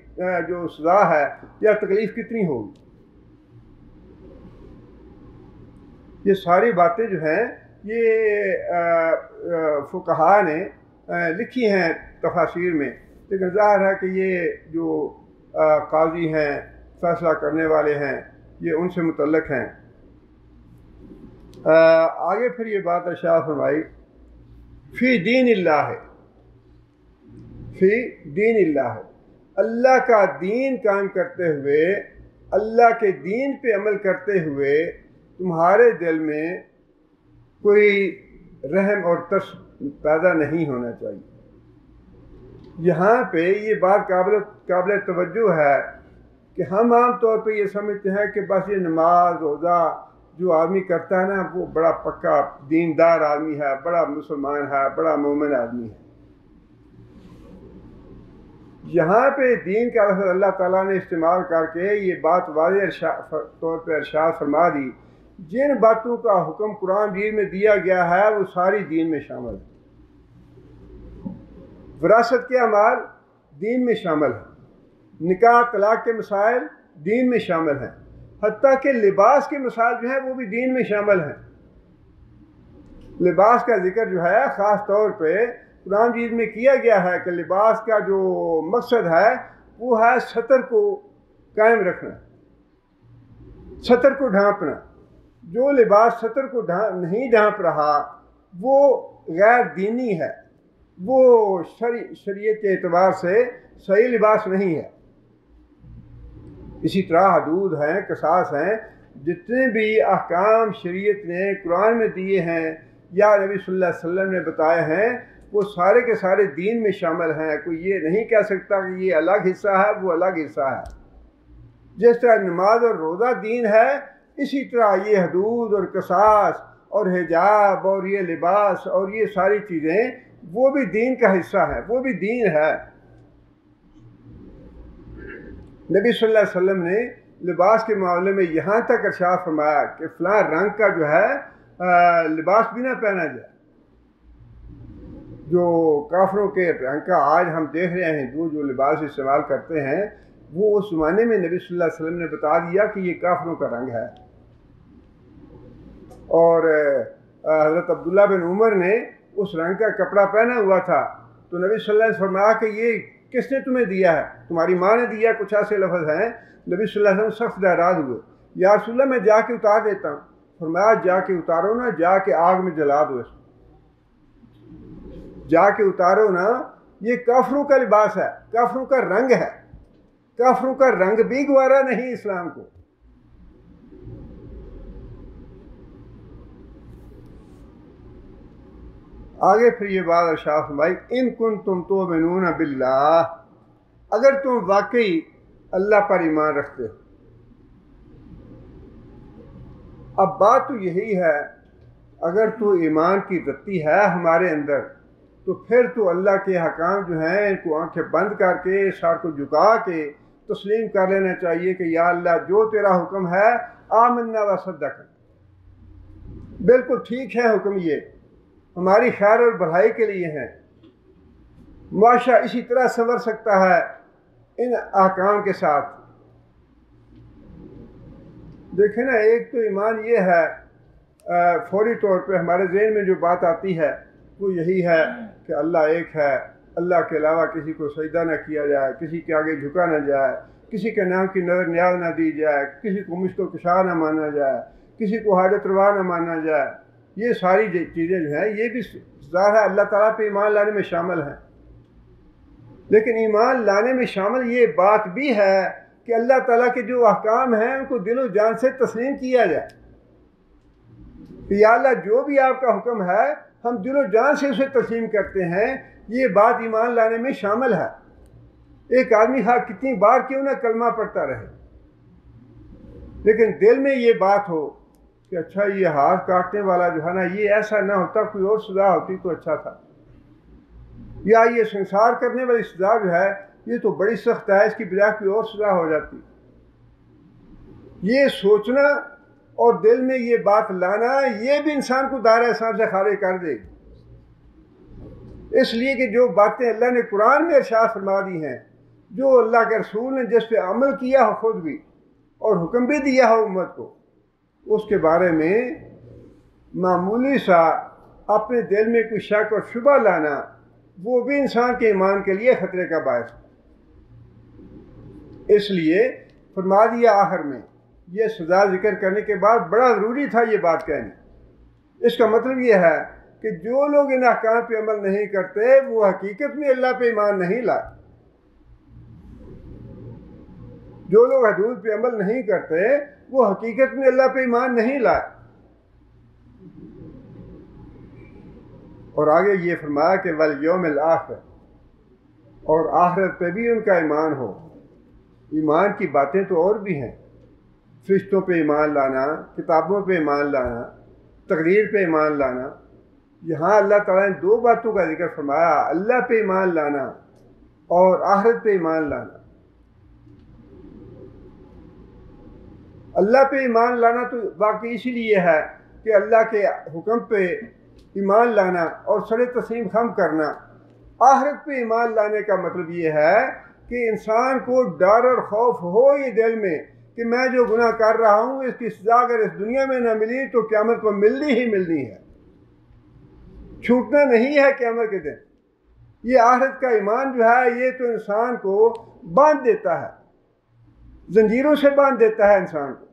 [SPEAKER 2] جو سزا ہے یا تکلیف کتنی ہوگی۔ یہ ساری باتیں جو ہیں یہ فقہاء نے لکھی ہیں تفاسیر میں، لیکن ظاہر ہے کہ یہ جو قاضی ہیں، فیصلہ کرنے والے ہیں، یہ ان سے متعلق ہیں۔ آگے پھر یہ بات ارشاد فرمائی، فی دین اللہ، فی دین اللہ، اللہ کا دین قائم کرتے ہوئے، اللہ کے دین پہ عمل کرتے ہوئے تمہارے دل میں کوئی رحم اور ترس پیدا نہیں ہونا چاہیے۔ یہاں پہ یہ بات قابل توجہ ہے کہ ہم عام طور پہ یہ سمجھتے ہیں کہ بس یہ نماز روزہ جو آدمی کرتا ہے نا وہ بڑا پکا دیندار آدمی ہے، بڑا مسلمان ہے، بڑا مومن آدمی ہے۔ یہاں پہ دین کا لفظ اللہ تعالیٰ نے استعمال کر کے یہ بات واضح طور پہ ارشاد فرما دی، جن باتوں کا حکم قرآن دین میں دیا گیا ہے وہ ساری دین میں شامل ہے۔ وراثت کے اعمال دین میں شامل ہیں، نکاح طلاق کے مسائل دین میں شامل ہیں، حتیٰ کہ لباس کے مسائل جو ہیں وہ بھی دین میں شامل ہیں۔ لباس کا ذکر جو ہے خاص طور پہ قرآن مجید میں کیا گیا ہے کہ لباس کا جو مقصد ہے وہ ہے ستر کو قائم رکھنا، ستر کو ڈھانپنا۔ جو لباس ستر کو نہیں ڈھانپ رہا وہ غیر دینی ہے، وہ شریعت کے اعتبار سے صحیح لباس نہیں ہے۔ اسی طرح حدود ہیں، قصاص ہیں، جتنے بھی احکام شریعت نے قرآن میں دیے ہیں یا نبی صلی اللہ علیہ وسلم نے بتائے ہیں وہ سارے کے سارے دین میں شامل ہیں۔ کوئی یہ نہیں کہہ سکتا کہ یہ الگ حصہ ہے وہ الگ حصہ ہے۔ جس طرح نماز اور روزہ دین ہے، اسی طرح یہ حدود اور قصاص اور حجاب اور یہ لباس اور یہ ساری چیزیں وہ بھی دین کا حصہ ہے، وہ بھی دین ہے۔ نبی صلی اللہ علیہ وسلم نے لباس کے معاملے میں یہاں تک ارشاد فرمایا کہ فلاں رنگ کا جو ہے لباس بھی نہ پہنا جائے۔ جو کافروں کے رنگ کا آج ہم دیکھ رہے ہیں جو لباس استعمال کرتے ہیں وہ اس زمانے میں نبی صلی اللہ علیہ وسلم نے بتا دیا کہ یہ کافروں کا رنگ ہے۔ اور حضرت عبداللہ بن عمر نے اس رنگ کا کپڑا پہنا ہوا تھا تو نبی صلی اللہ علیہ وسلم فرمایا کہ یہ کس نے تمہیں دیا ہے؟ تمہاری ماں نے دیا، کچھ ایسے لفظ ہیں۔ نبی صلی اللہ علیہ وسلم سخت ناراض ہوئے، یا رسول اللہ میں جا کے اتار دیتا ہوں۔ فرمایا جا کے اتارو نا، جا کے آگ میں جلا دو اس کو، جا کے اتارو نا۔ یہ کافروں کا لباس ہے، کافروں کا رنگ ہے، کافروں کا رنگ بھی گوارا نہیں اسلام کو۔ آگے پھر یہ بات ارشاد فرمائی، ان کنتم تؤمنون باللہ، اگر تم واقعی اللہ پر ایمان رکھتے ہو۔ اب بات تو یہی ہے، اگر تو ایمان کی رتی ہے ہمارے اندر تو پھر تو اللہ کے حکام جو ہیں ان کو آنکھیں بند کر کے سر کو جھکا کے تسلیم کر لینا چاہیے کہ یا اللہ جو تیرا حکم ہے آمنا وصدقنا، بالکل ٹھیک ہے حکم، یہ ہماری خیر اور بھلائی کے لیے ہیں۔ معاشرہ اسی طرح سنور سکتا ہے ان احکام کے ساتھ۔ دیکھیں نا، ایک تو ایمان یہ ہے فوری طور پہ ہمارے ذہن میں جو بات آتی ہے وہ یہی ہے کہ اللہ ایک ہے، اللہ کے علاوہ کسی کو سجدہ نہ کیا جائے، کسی کے آگے جھکا نہ جائے، کسی کے نام کی نظر نیاز نہ دی جائے، کسی کو مشکل کشا نہ مانا جائے، کسی کو حاجت روا نہ مانا جائے۔ یہ ساری چیزیں جو ہیں یہ بھی ظاہر ہے اللہ تعالیٰ پہ ایمان لانے میں شامل ہیں، لیکن ایمان لانے میں شامل یہ بات بھی ہے کہ اللہ تعالیٰ کے جو احکام ہیں ان کو دل و جان سے تسلیم کیا جائے کہ یا اللہ جو بھی آپ کا حکم ہے ہم دل و جان سے اسے تسلیم کرتے ہیں۔ یہ بات ایمان لانے میں شامل ہے۔ ایک آدمی کتنی بار کیوں نہ کلمہ پڑھتا رہے، لیکن دل میں یہ بات ہو کہ اچھا یہ ہاتھ کاٹنے والا جو ہے نا یہ ایسا نہ ہوتا، کوئی اور سزا ہوتی تو اچھا تھا، یا یہ سنسار کرنے والی سزا جو ہے یہ تو بڑی سخت ہے، اس کی بجائے کوئی اور سزا ہو جاتی۔ یہ سوچنا اور دل میں یہ بات لانا یہ بھی انسان کو دائرہ اسلام سے خارج کر دے گی، اس لیے کہ جو باتیں اللہ نے قرآن میں ارشاد فرما دی ہیں، جو اللہ کے رسول نے جس پہ عمل کیا ہو خود بھی اور حکم بھی دیا ہو امت کو، اس کے بارے میں معمولی سا اپنے دل میں کوئی شک اور شبہ لانا وہ بھی انسان کے ایمان کے لیے خطرے کا باعث ہے۔ اس لیے فرما دیا آخر میں یہ سزا ذکر کرنے کے بعد بڑا ضروری تھا یہ بات کہنی۔ اس کا مطلب یہ ہے کہ جو لوگ ان احکام پہ عمل نہیں کرتے وہ حقیقت میں اللہ پہ ایمان نہیں لائے۔ جو لوگ حدود پہ عمل نہیں کرتے وہ حقیقت میں اللہ پہ ایمان نہیں لائے۔ اور آگے یہ فرمایا کہ والیوم الآخر، اور آخرت پہ بھی ان کا ایمان ہو۔ ایمان کی باتیں تو اور بھی ہیں، فرشتوں پہ ایمان لانا، کتابوں پہ ایمان لانا، تقدیر پہ ایمان لانا۔ یہاں اللہ تعالیٰ نے دو باتوں کا ذکر فرمایا، اللہ پہ ایمان لانا اور آخرت پہ ایمان لانا۔ اللہ پہ ایمان لانا تو واقعی اسی لیے ہے کہ اللہ کے حکم پہ ایمان لانا اور سر تسلیم خم کرنا۔ آخرت پہ ایمان لانے کا مطلب یہ ہے کہ انسان کو ڈر اور خوف ہو یہ دل میں کہ میں جو گناہ کر رہا ہوں اس کی سزا اگر اس دنیا میں نہ ملی تو قیامت کو ملنی ہی ملنی ہے، چھوٹنا نہیں ہے قیامت کے دن۔ یہ آخرت کا ایمان جو ہے یہ تو انسان کو باندھ دیتا ہے، زنجیروں سے باندھ دیتا ہے انسان کو،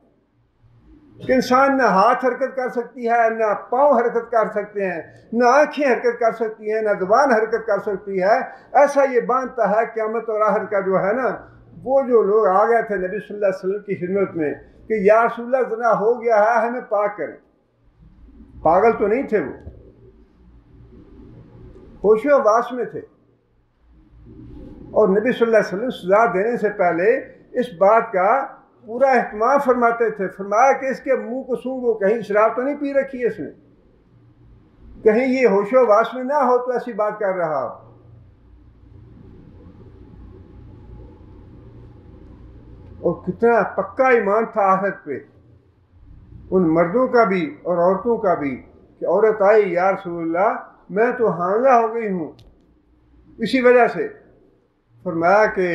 [SPEAKER 2] کہ انسان نہ ہاتھ حرکت کر سکتی ہے، نہ پاؤں حرکت کر سکتے ہیں، نہ آنکھیں حرکت کر سکتی ہیں، نہ زبان حرکت کر سکتی ہے۔ ایسا یہ باندھتا ہے قیامت اور آخرت کا جو ہے نا۔ وہ جو لوگ آ گئے تھے نبی صلی اللہ علیہ وسلم کی خدمت میں کہ یا رسول اللہ زنا ہو گیا ہے ہمیں پاک کریں، پاگل تو نہیں تھے، وہ ہوش و حواس میں تھے، اور نبی صلی اللہ علیہ وسلم سزا دینے سے پہلے اس بات کا پورا اہتمام فرماتے تھے۔ فرمایا کہ اس کے منہ کو سونگو، کہیں شراب تو نہیں پی رکھی ہے اس نے، کہیں یہ ہوش و حواس میں نہ ہو تو ایسی بات کر رہا ہو۔ اور کتنا پکا ایمان تھا آخرت پہ ان مردوں کا بھی اور عورتوں کا بھی کہ عورت آئی یا رسول اللہ میں تو حاملہ ہو گئی ہوں اسی وجہ سے۔ فرمایا کہ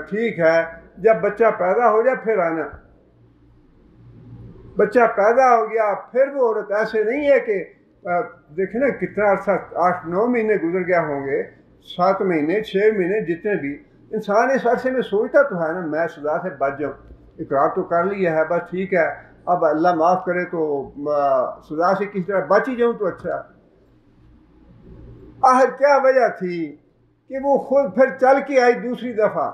[SPEAKER 2] ٹھیک ہے جب بچہ پیدا ہو جائے پھر آنا۔ بچہ پیدا ہو گیا پھر وہ عورت ایسے نہیں ہے کہ دیکھیں نا کتنا عرصہ 8-9 مہینے گزر گیا ہوں گے، 7 مہینے 6 مہینے جتنے بھی، انسان اس عرصے میں سوچتا تو ہے نا میں سزا سے بچ جاؤں، اقرار تو کر لیا ہے بس ٹھیک ہے اب اللہ معاف کرے تو سزا سے کسی طرح بچ ہی جاؤں تو اچھا۔ آخر کیا وجہ تھی کہ وہ خود پھر چل کے آئی دوسری دفعہ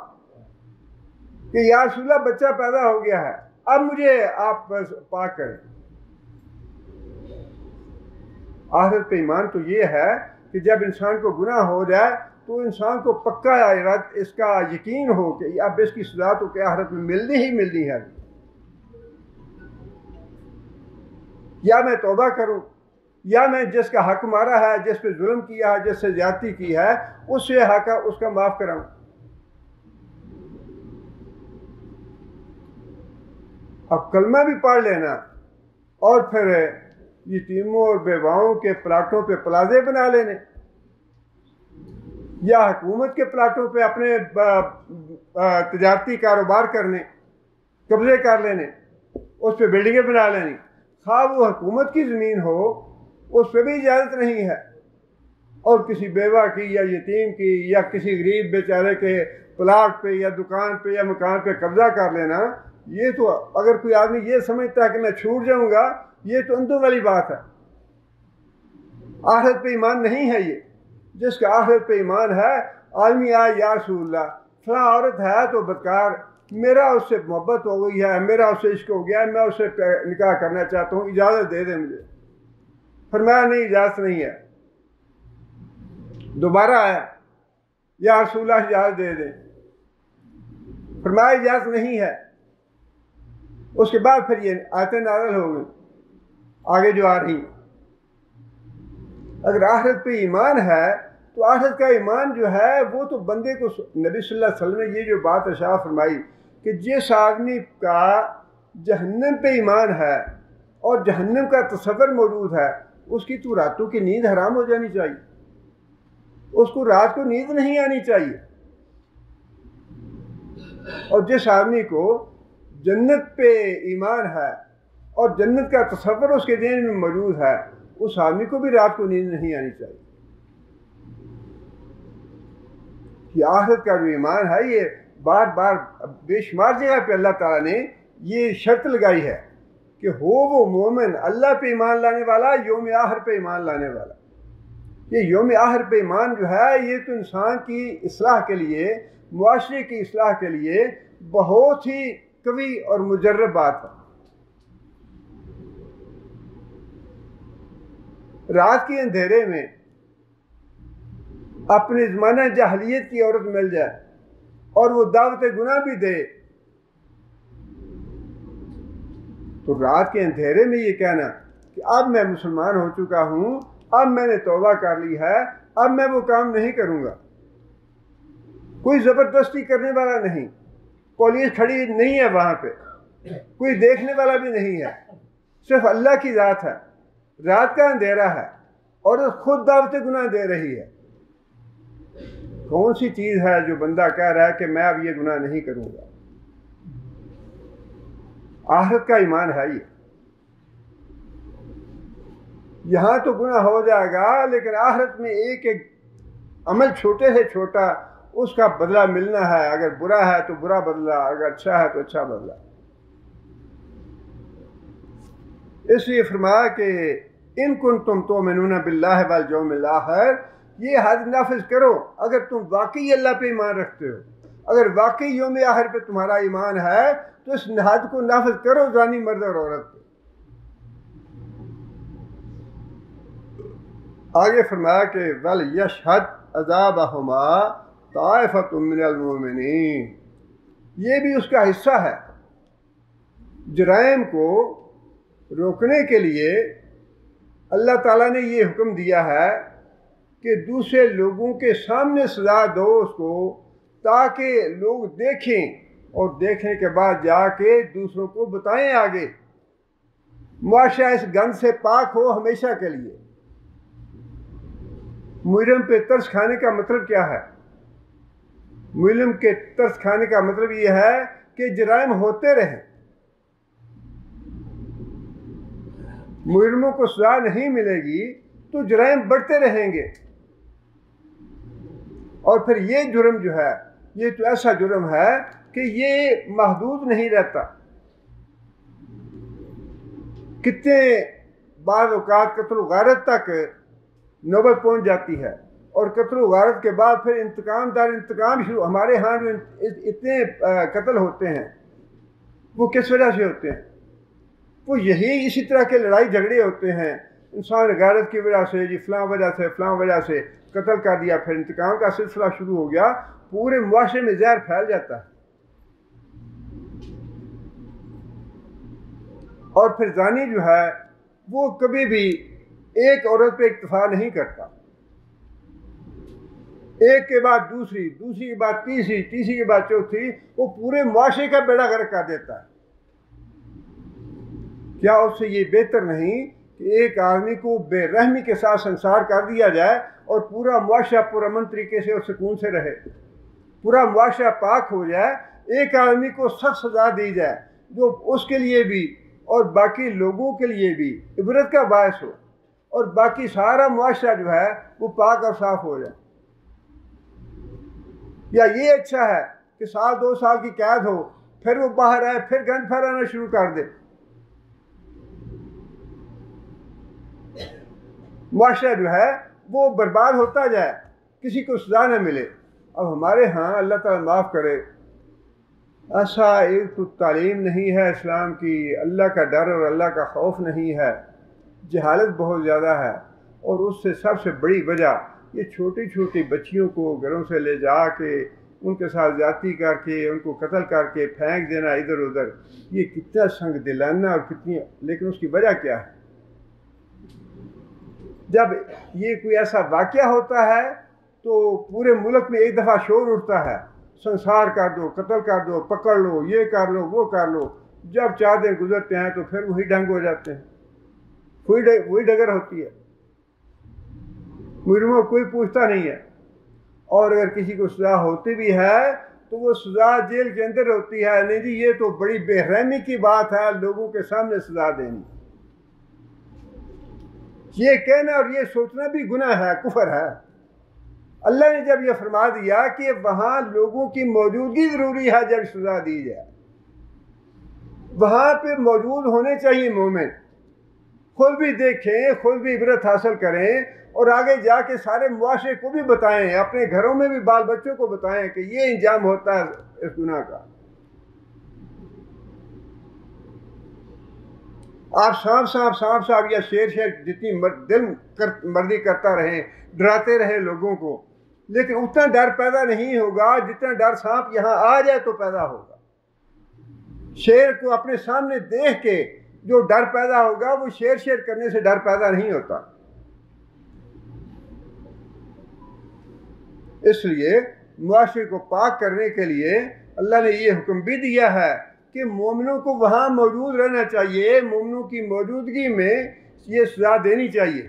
[SPEAKER 2] کہ یا رسول اللہ بچہ پیدا ہو گیا ہے اب مجھے آپ پاک کریں۔ آخرت پہ ایمان تو یہ ہے کہ جب انسان کو گناہ ہو جائے تو انسان کو پکا اس کا یقین ہو کہ اب اس کی سزا تو کہ آخرت میں ملنی ہی ملنی ہے، یا میں توبہ کروں یا میں جس کا حق مارا ہے، جس پہ ظلم کیا ہے، جس سے زیادتی کی ہے اس سے حق اس کا معاف کراؤں۔ اب کلمہ بھی پڑھ لینا اور پھر یتیموں اور بیواؤں کے پلاٹوں پہ پلازے بنا لینے، یا حکومت کے پلاٹوں پہ اپنے تجارتی کاروبار کرنے، قبضے کر لینے، اس پہ بلڈنگیں بنا لینی، خواہ وہ حکومت کی زمین ہو اس پہ بھی اجازت نہیں ہے، اور کسی بیوہ کی یا یتیم کی یا کسی غریب بیچارے کے پلاٹ پہ یا دکان پہ یا مکان پہ قبضہ کر لینا، یہ تو اگر کوئی آدمی یہ سمجھتا ہے کہ میں چھوٹ جاؤں گا یہ تو اندھوں والی بات ہے۔ آخرت پہ ایمان نہیں ہے یہ۔ جس کا آخرت پہ ایمان ہے آدمی آئے یا رسول اللہ فلاں عورت ہے تو بدکار، میرا اس سے محبت ہو گئی ہے، میرا اس سے عشق ہو گیا ہے، میں اس سے نکاح کرنا چاہتا ہوں، اجازت دے دیں مجھے۔ فرمایا نہیں اجازت نہیں ہے۔ دوبارہ آیا یا رسول اللہ اجازت دے دیں، فرمایا اجازت نہیں ہے۔ اس کے بعد پھر یہ آیتیں نازل ہو گئی آگے جو آ رہی ہیں۔ اگر آخرت پہ ایمان ہے تو آخرت کا ایمان جو ہے وہ تو بندے کو، نبی صلی اللہ علیہ وسلم نے یہ جو بات ارشاد فرمائی کہ جس آدمی کا جہنم پہ ایمان ہے اور جہنم کا تصور موجود ہے اس کی تو راتوں کی نیند حرام ہو جانی چاہیے، اس کو رات کو نیند نہیں آنی چاہیے۔ اور جس آدمی کو جنت پہ ایمان ہے اور جنت کا تصور اس کے ذہن میں موجود ہے اس آدمی کو بھی رات کو نیند نہیں آنی چاہیے۔ یہ آخرت کا جو ایمان ہے یہ بار بار بے شمار جگہ پہ اللہ تعالیٰ نے یہ شرط لگائی ہے کہ ہو وہ مومن اللہ پہ ایمان لانے والا، یوم آخر پہ ایمان لانے والا۔ یہ یوم آخر پہ ایمان جو ہے یہ تو انسان کی اصلاح کے لیے، معاشرے کی اصلاح کے لیے بہت ہی قوی اور مجرب بات ہے۔ رات کے اندھیرے میں اپنے زمانہ جاہلیت کی عورت مل جائے اور وہ دعوت گناہ بھی دے تو رات کے اندھیرے میں یہ کہنا کہ اب میں مسلمان ہو چکا ہوں، اب میں نے توبہ کر لی ہے، اب میں وہ کام نہیں کروں گا، کوئی زبردستی کرنے والا نہیں، پولیس کھڑی نہیں ہے وہاں پہ، کوئی دیکھنے والا بھی نہیں ہے، صرف اللہ کی ذات ہے، رات کا اندھیرا ہے، اور خود دعوت گناہ دے رہی ہے۔ کون سی چیز ہے جو بندہ کہہ رہا ہے کہ میں اب یہ گناہ نہیں کروں گا؟ آخرت کا ایمان ہے یہ۔ یہاں تو گناہ ہو جائے گا، لیکن آخرت میں ایک ایک عمل چھوٹے سے چھوٹا اس کا بدلہ ملنا ہے، اگر برا ہے تو برا بدلہ، اگر اچھا ہے تو اچھا بدلہ۔ اس لیے فرمایا کہ ان کنتم تؤمنون باللہ والیوم الآخر، یہ حد نافذ کرو اگر تم واقعی اللہ پہ ایمان رکھتے ہو، اگر واقعی یوم آخر پہ تمہارا ایمان ہے تو اس حد کو نافذ کرو زانی مرد اور عورت پہ۔ آگے فرمایا کہ وَلْيَشْهَدْ عَذَابَهُمَا طَائِفَةٌ مِّنَ الْمُؤْمِنِينَ، یہ بھی اس کا حصہ ہے۔ جرائم کو روکنے کے لیے اللہ تعالیٰ نے یہ حکم دیا ہے کہ دوسرے لوگوں کے سامنے سزا دو اس کو، تاکہ لوگ دیکھیں اور دیکھنے کے بعد جا کے دوسروں کو بتائیں آگے، معاشرہ اس گند سے پاک ہو ہمیشہ کے لیے۔ مجرم پہ ترس کھانے کا مطلب کیا ہے؟ مجرم کے ترس کھانے کا مطلب یہ ہے کہ جرائم ہوتے رہیں، مجرموں کو سزا نہیں ملے گی تو جرائم بڑھتے رہیں گے، اور پھر یہ جرم جو ہے یہ تو ایسا جرم ہے کہ یہ محدود نہیں رہتا۔ کتنے بعض اوقات قتل و غارت تک نوبت پہنچ جاتی ہے، اور قتل و غارت کے بعد پھر انتقام دار انتقام شروع۔ ہمارے ہاں جو اتنے قتل ہوتے ہیں وہ کس وجہ سے ہوتے ہیں؟ وہ یہی اسی طرح کے لڑائی جھگڑے ہوتے ہیں، انسان غیرت کی وجہ سے، جی فلاں وجہ سے فلاں وجہ سے قتل کر دیا، پھر انتقام کا سلسلہ شروع ہو گیا، پورے معاشرے میں زہر پھیل جاتا ہے۔ اور پھر زانی جو ہے وہ کبھی بھی ایک عورت پہ اکتفا نہیں کرتا، ایک کے بعد دوسری، دوسری کے بعد تیسری، تیسری کے بعد چوتھی، وہ پورے معاشرے کا بیڑا غرق کر دیتا ہے۔ کیا اس سے یہ بہتر نہیں کہ ایک آدمی کو بے رحمی کے ساتھ سنسار کر دیا جائے اور پورا معاشرہ پرامن طریقے سے اور سکون سے رہے، پورا معاشرہ پاک ہو جائے، ایک آدمی کو سخت سزا دی جائے جو اس کے لیے بھی اور باقی لوگوں کے لیے بھی عبرت کا باعث ہو، اور باقی سارا معاشرہ جو ہے وہ پاک اور صاف ہو جائے؟ یا یہ اچھا ہے کہ 1-2 سال کی قید ہو، پھر وہ باہر آئے، پھر گند پھیلانا شروع کر دے، معاشرہ جو ہے وہ برباد ہوتا جائے، کسی کو سزا نہ ملے؟ اب ہمارے ہاں اللہ تعالیٰ معاف کرے، ایسا ایک تو تعلیم نہیں ہے اسلام کی، اللہ کا ڈر اور اللہ کا خوف نہیں ہے، جہالت بہت زیادہ ہے، اور اس سے سب سے بڑی وجہ یہ چھوٹی چھوٹی بچیوں کو گھروں سے لے جا کے ان کے ساتھ زیادتی کر کے ان کو قتل کر کے پھینک دینا ادھر ادھر، یہ کتنا سنگ دلانہ اور کتنی، لیکن اس کی وجہ کیا ہے؟ جب یہ کوئی ایسا واقعہ ہوتا ہے تو پورے ملک میں ایک دفعہ شور اٹھتا ہے، سنسار کر دو، قتل کر دو، پکڑ لو، یہ کر لو، وہ کر لو۔ جب 4 دن گزرتے ہیں تو پھر وہی ڈنگ ہو جاتے ہیں، وہی ڈگر ہوتی ہے، مجرموں کوئی پوچھتا نہیں ہے، اور اگر کسی کو سزا ہوتی بھی ہے تو وہ سزا جیل کے اندر ہوتی ہے۔ نہیں جی، یہ تو بڑی بے رحمی کی بات ہے لوگوں کے سامنے سزا دینی، یہ کہنا اور یہ سوچنا بھی گناہ ہے، کفر ہے۔ اللہ نے جب یہ فرما دیا کہ وہاں لوگوں کی موجودگی ضروری ہے، جب سزا دی جائے وہاں پہ موجود ہونے چاہیے مومن، خود بھی دیکھیں، خود بھی عبرت حاصل کریں، اور آگے جا کے سارے معاشرے کو بھی بتائیں، اپنے گھروں میں بھی بال بچوں کو بتائیں کہ یہ انجام ہوتا ہے اس گناہ کا۔ آپ سانپ یا شیر جتنی دل مرضی کرتا رہیں، ڈراتے رہیں لوگوں کو، لیکن اتنا ڈر پیدا نہیں ہوگا جتنا ڈر سانپ یہاں آ جائے تو پیدا ہوگا۔ شیر کو اپنے سامنے دیکھ کے جو ڈر پیدا ہوگا وہ شیر کرنے سے ڈر پیدا نہیں ہوتا۔ اس لیے معاشرے کو پاک کرنے کے لیے اللہ نے یہ حکم بھی دیا ہے کہ مومنوں کو وہاں موجود رہنا چاہیے، مومنوں کی موجودگی میں یہ سزا دینی چاہیے،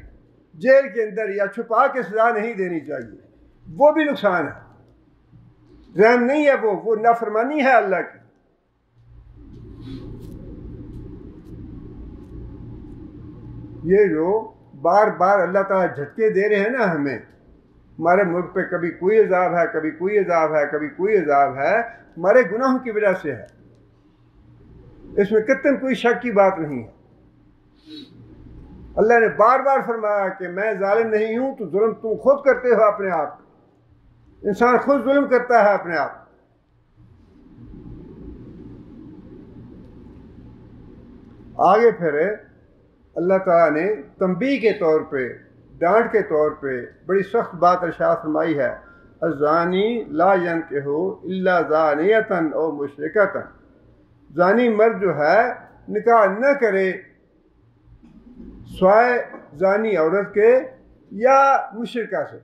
[SPEAKER 2] جیل کے اندر یا چھپا کے سزا نہیں دینی چاہیے، وہ بھی نقصان ہے، رحم نہیں ہے، وہ نافرمانی ہے اللہ کی۔ یہ جو بار بار اللہ تعالیٰ جھٹکے دے رہے ہیں نا ہمیں، ہمارے ملک پہ کبھی کوئی عذاب ہے، کبھی کوئی عذاب ہے، کبھی کوئی عذاب ہے، ہمارے گناہوں کی وجہ سے ہے، اس میں قطعاً کوئی شک کی بات نہیں ہے۔ اللہ نے بار بار فرمایا کہ میں ظالم نہیں ہوں، تو ظلم تم خود کرتے ہو اپنے آپ، انسان خود ظلم کرتا ہے اپنے آپ۔ آگے پھر اللہ تعالیٰ نے تنبیہ کے طور پہ، ڈانٹ کے طور پہ بڑی سخت بات ارشاد فرمائی ہے، الزانی لا ینکح الا زانیۃ او مشرکۃ، زانی مرد جو ہے نکاح نہ کرے سوائے زانی عورت کے یا مشرکہ سے،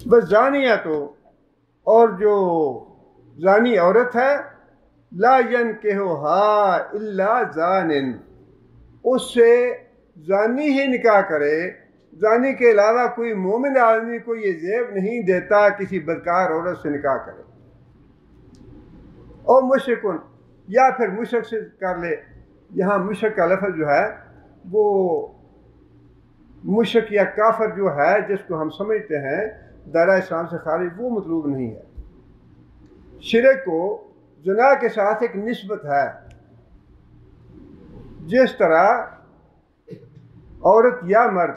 [SPEAKER 2] بس زانیہ تو، اور جو زانی عورت ہے لا ینکحھا الا زان، اس سے زانی ہی نکاح کرے، زانی کے علاوہ کوئی مومن آدمی کو یہ زیب نہیں دیتا کسی بدکار عورت سے نکاح کرے، اور مشرکن، یا پھر مشرک سے کر لے۔ یہاں مشرک کا لفظ جو ہے وہ مشرک یا کافر جو ہے جس کو ہم سمجھتے ہیں دائرہ اسلام سے خارج، وہ مطلوب نہیں ہے۔ شرک کو زنا کے ساتھ ایک نسبت ہے، جس طرح عورت یا مرد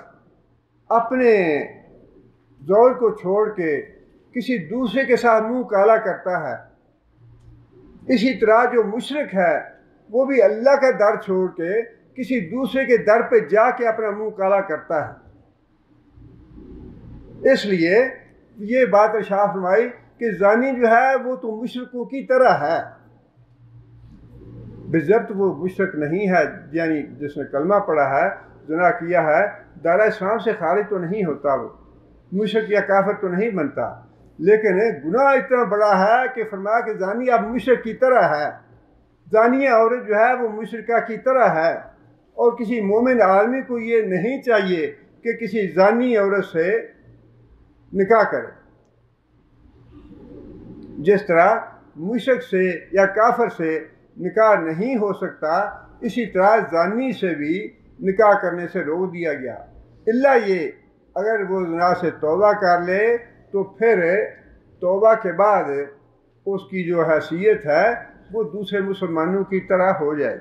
[SPEAKER 2] اپنے زوج کو چھوڑ کے کسی دوسرے کے ساتھ منہ کالا کرتا ہے، اسی طرح جو مشرک ہے وہ بھی اللہ کا در چھوڑ کے کسی دوسرے کے در پہ جا کے اپنا منہ کالا کرتا ہے۔ اس لیے یہ بات ارشاد فرمائی کہ زانی جو ہے وہ تو مشرکوں کی طرح ہے، بضبط وہ مشرک نہیں ہے، یعنی جس نے کلمہ پڑھا ہے، زنا کیا ہے، دائرہ اسلام سے خارج تو نہیں ہوتا، وہ مشرک یا کافر تو نہیں بنتا، لیکن گناہ اتنا بڑا ہے کہ فرمایا کہ زانی اب مشرک کی طرح ہے، زانیہ عورت جو ہے وہ مشرکہ کی طرح ہے، اور کسی مومن آدمی کو یہ نہیں چاہیے کہ کسی زانی عورت سے نکاح کرے۔ جس طرح مشرک سے یا کافر سے نکاح نہیں ہو سکتا، اسی طرح زانی سے بھی نکاح کرنے سے روک دیا گیا، الا یہ اگر وہ زنا سے توبہ کر لے تو پھر توبہ کے بعد اس کی جو حیثیت ہے وہ دوسرے مسلمانوں کی طرح ہو جائے،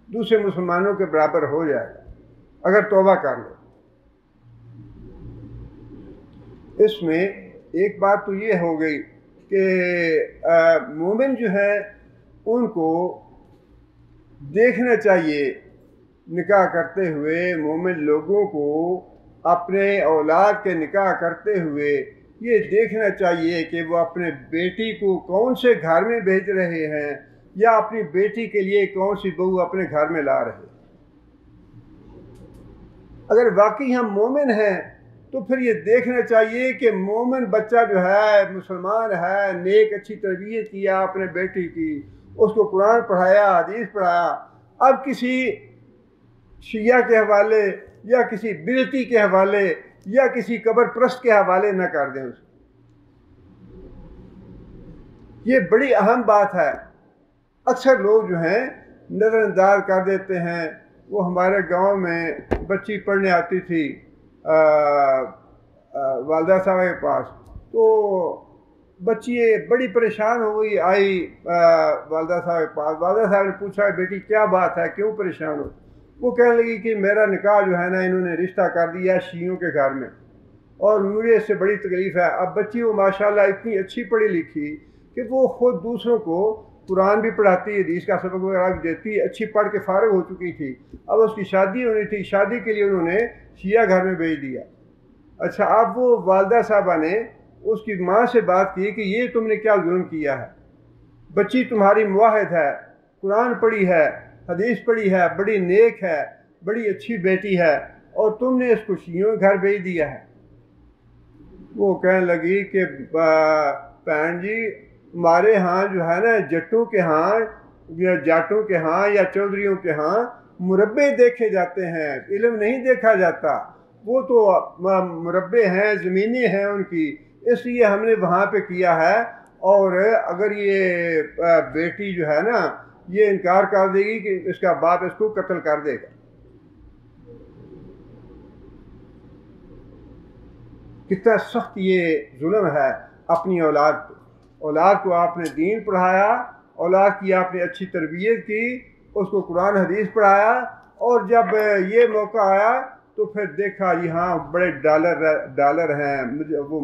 [SPEAKER 2] دوسرے مسلمانوں کے برابر ہو جائے گا اگر توبہ کر لے۔ اس میں ایک بات تو یہ ہو گئی کہ مومن جو ہے ان کو دیکھنا چاہیے، نکاح کرتے ہوئے مومن لوگوں کو اپنے اولاد کے نکاح کرتے ہوئے یہ دیکھنا چاہیے کہ وہ اپنے بیٹی کو کون سے گھر میں بھیج رہے ہیں، یا اپنی بیٹی کے لیے کون سی بہو اپنے گھر میں لا رہے ہیں۔ اگر واقعی ہم مومن ہیں تو پھر یہ دیکھنا چاہیے کہ مومن بچہ جو ہے مسلمان ہے، نیک اچھی تربیت کیا اپنے بیٹی کی، اس کو قرآن پڑھایا، حدیث پڑھایا، اب کسی شیعہ کے حوالے یا کسی بدعتی کے حوالے یا کسی قبر پرست کے حوالے نہ کر دیں اسے۔ یہ بڑی اہم بات ہے، اکثر لوگ جو ہیں نظر انداز کر دیتے ہیں۔ وہ ہمارے گاؤں میں بچی پڑھنے آتی تھی والدہ صاحب کے پاس، تو بچی بڑی پریشان ہو گئی، آئی والدہ صاحب کے پاس، والدہ صاحب نے پوچھا بیٹی کیا بات ہے، کیوں پریشان ہو؟ وہ کہنے لگی کہ میرا نکاح جو ہے نا انہوں نے رشتہ کر دیا شیعوں کے گھر میں، اور مجھے اس سے بڑی تکلیف ہے۔ اب بچی وہ ماشاءاللہ اتنی اچھی پڑھی لکھی کہ وہ خود دوسروں کو قرآن بھی پڑھاتی، حدیث کا سبق وغیرہ بھی دیتی، اچھی پڑھ کے فارغ ہو چکی تھی، اب اس کی شادی ہونی تھی، شادی کے لیے انہوں نے شیعہ گھر میں بھیج دیا۔ اچھا، اب وہ والدہ صاحبہ نے اس کی ماں سے بات کی کہ یہ تم نے کیا ظلم کیا ہے، بچی تمہاری موحد ہے، قرآن پڑھی ہے، حدیث پڑھی ہے، بڑی نیک ہے، بڑی اچھی بیٹی ہے، اور تم نے اس کو شیعوں کے گھر بھیج دیا ہے۔ وہ کہنے لگی کہ بہن جی ہمارے ہاں جو ہے نا جٹوں کے ہاں یا جاٹوں کے ہاں یا چودھریوں کے ہاں مربے دیکھے جاتے ہیں، علم نہیں دیکھا جاتا، وہ تو مربے ہیں، زمینیں ہیں ان کی، اس لیے ہم نے وہاں پہ کیا ہے۔ اور اگر یہ بیٹی جو ہے نا یہ انکار کر دے گی کہ اس کا باپ اس کو قتل کر دے گا۔ کتنا سخت یہ ظلم ہے اپنی اولاد پہ۔ اولاد کو آپ نے دین پڑھایا، اولاد کی آپ نے اچھی تربیت کی، اس کو قرآن حدیث پڑھایا، اور جب یہ موقع آیا تو پھر دیکھا جی ہاں بڑے ڈالر ہیں، وہ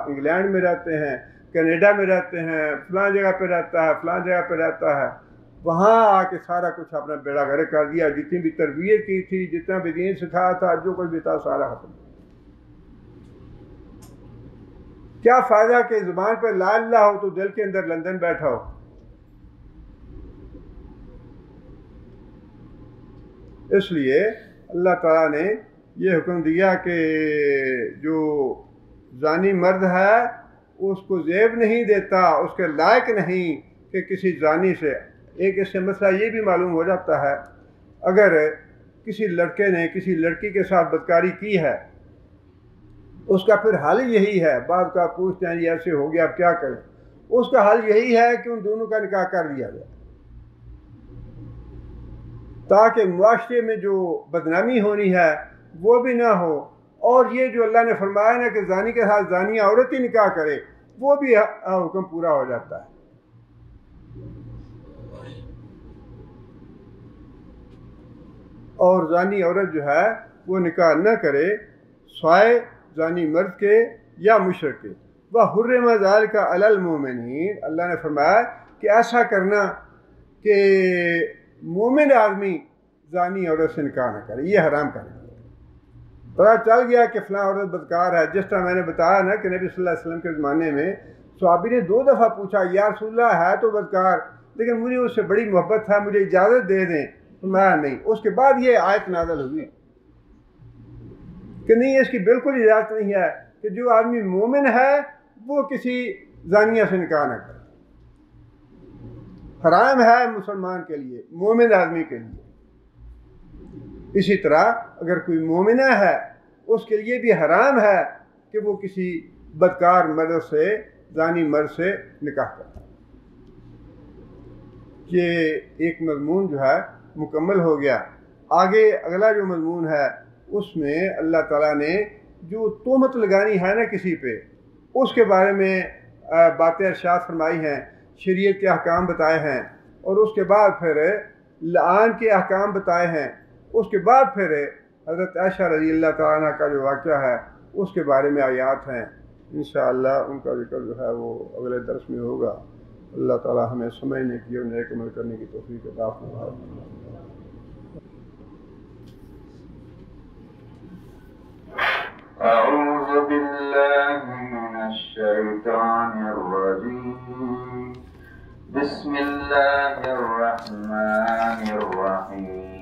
[SPEAKER 2] انگلینڈ میں رہتے ہیں، کینیڈا میں رہتے ہیں، فلاں جگہ پہ رہتا ہے، فلاں جگہ پہ رہتا ہے، وہاں آ کے سارا کچھ اپنا بیڑا غرق کر دیا، جتنی بھی تربیت کی تھی، جتنا بھی دین سکھایا تھا، جو کچھ بھی تھا سارا ختم۔ کیا فائدہ کہ زبان پہ لا اللہ ہو تو دل کے اندر لندن بیٹھا ہو۔ اس لیے اللہ تعالیٰ نے یہ حکم دیا کہ جو زانی مرد ہے اس کو زیب نہیں دیتا، اس کے لائق نہیں کہ کسی زانی سے۔ ایک اس سے مسئلہ یہ بھی معلوم ہو جاتا ہے، اگر کسی لڑکے نے کسی لڑکی کے ساتھ بدکاری کی ہے، اس کا پھر حل یہی ہے، بعد کا پوچھتے ہیں یہ ایسے ہو گیا اب کیا کریں، اس کا حل یہی ہے کہ ان دونوں کا نکاح کر دیا جائے، تاکہ معاشرے میں جو بدنامی ہونی ہے وہ بھی نہ ہو، اور یہ جو اللہ نے فرمایا نا کہ زانی کے ساتھ زانیہ عورت ہی نکاح کرے، وہ بھی حکم پورا ہو جاتا ہے۔ اور زانی عورت جو ہے وہ نکاح نہ کرے سوائے زانی مرد کے یا مشرک کے۔ وَحُرِّمَ ذَلِكَ عَلَى الْمُؤْمِنِينَ، اللہ نے فرمایا کہ ایسا کرنا کہ مومن آدمی زانی عورت سے نکاح نہ کرے، یہ حرام کرے۔ پتہ چل گیا کہ فلاں عورت بدکار ہے، جس طرح میں نے بتایا نا کہ نبی صلی اللہ علیہ وسلم کے زمانے میں صحابی نے 2 دفعہ پوچھا یا رسول اللہ ہے تو بدکار، لیکن مجھے اس سے بڑی محبت ہے، مجھے اجازت دے دیں، فرمایا نہیں۔ اس کے بعد یہ آیت نازل ہوئی کہ نہیں، اس کی بالکل اجازت نہیں ہے کہ جو آدمی مومن ہے وہ کسی زانیہ سے نکاح نہ کرے، حرام ہے مسلمان کے لیے، مومن آدمی کے لیے۔ اسی طرح اگر کوئی مومنہ ہے اس کے لیے بھی حرام ہے کہ وہ کسی بدکار مرد سے، زانی مرد سے نکاح کرے۔ یہ ایک مضمون جو ہے مکمل ہو گیا۔ آگے اگلا جو مضمون ہے اس میں اللہ تعالیٰ نے جو تہمت لگانی ہے نا کسی پہ، اس کے بارے میں باتیں ارشاد فرمائی ہیں، شریعت کے احکام بتائے ہیں، اور اس کے بعد پھر لعان کے احکام بتائے ہیں۔ اس کے بعد پھر حضرت عائشہ رضی اللہ تعالیٰ عنہ کا جو واقعہ ہے اس کے بارے میں آیات ہیں، انشاءاللہ ان کا ذکر جو ہے وہ اگلے درس میں ہوگا۔ اللہ تعالیٰ ہمیں سمجھنے کی اور نیک عمل کرنے کی توفیق عطا فرمائے۔
[SPEAKER 3] أعوذ بالله من الشيطان الرجيم. بسم الله الرحمن الرحيم.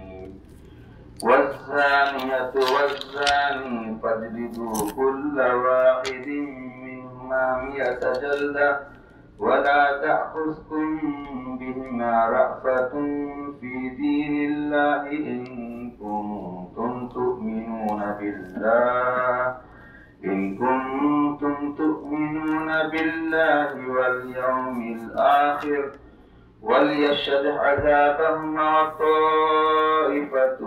[SPEAKER 3] والزانية والزاني فاجلدوا كل واحد منهما 100 جلدة ولا تأخذكم بهما رأفة في دين الله إن كنتم تؤمنون بالله واليوم الآخر وليشهد عذابهما طائفة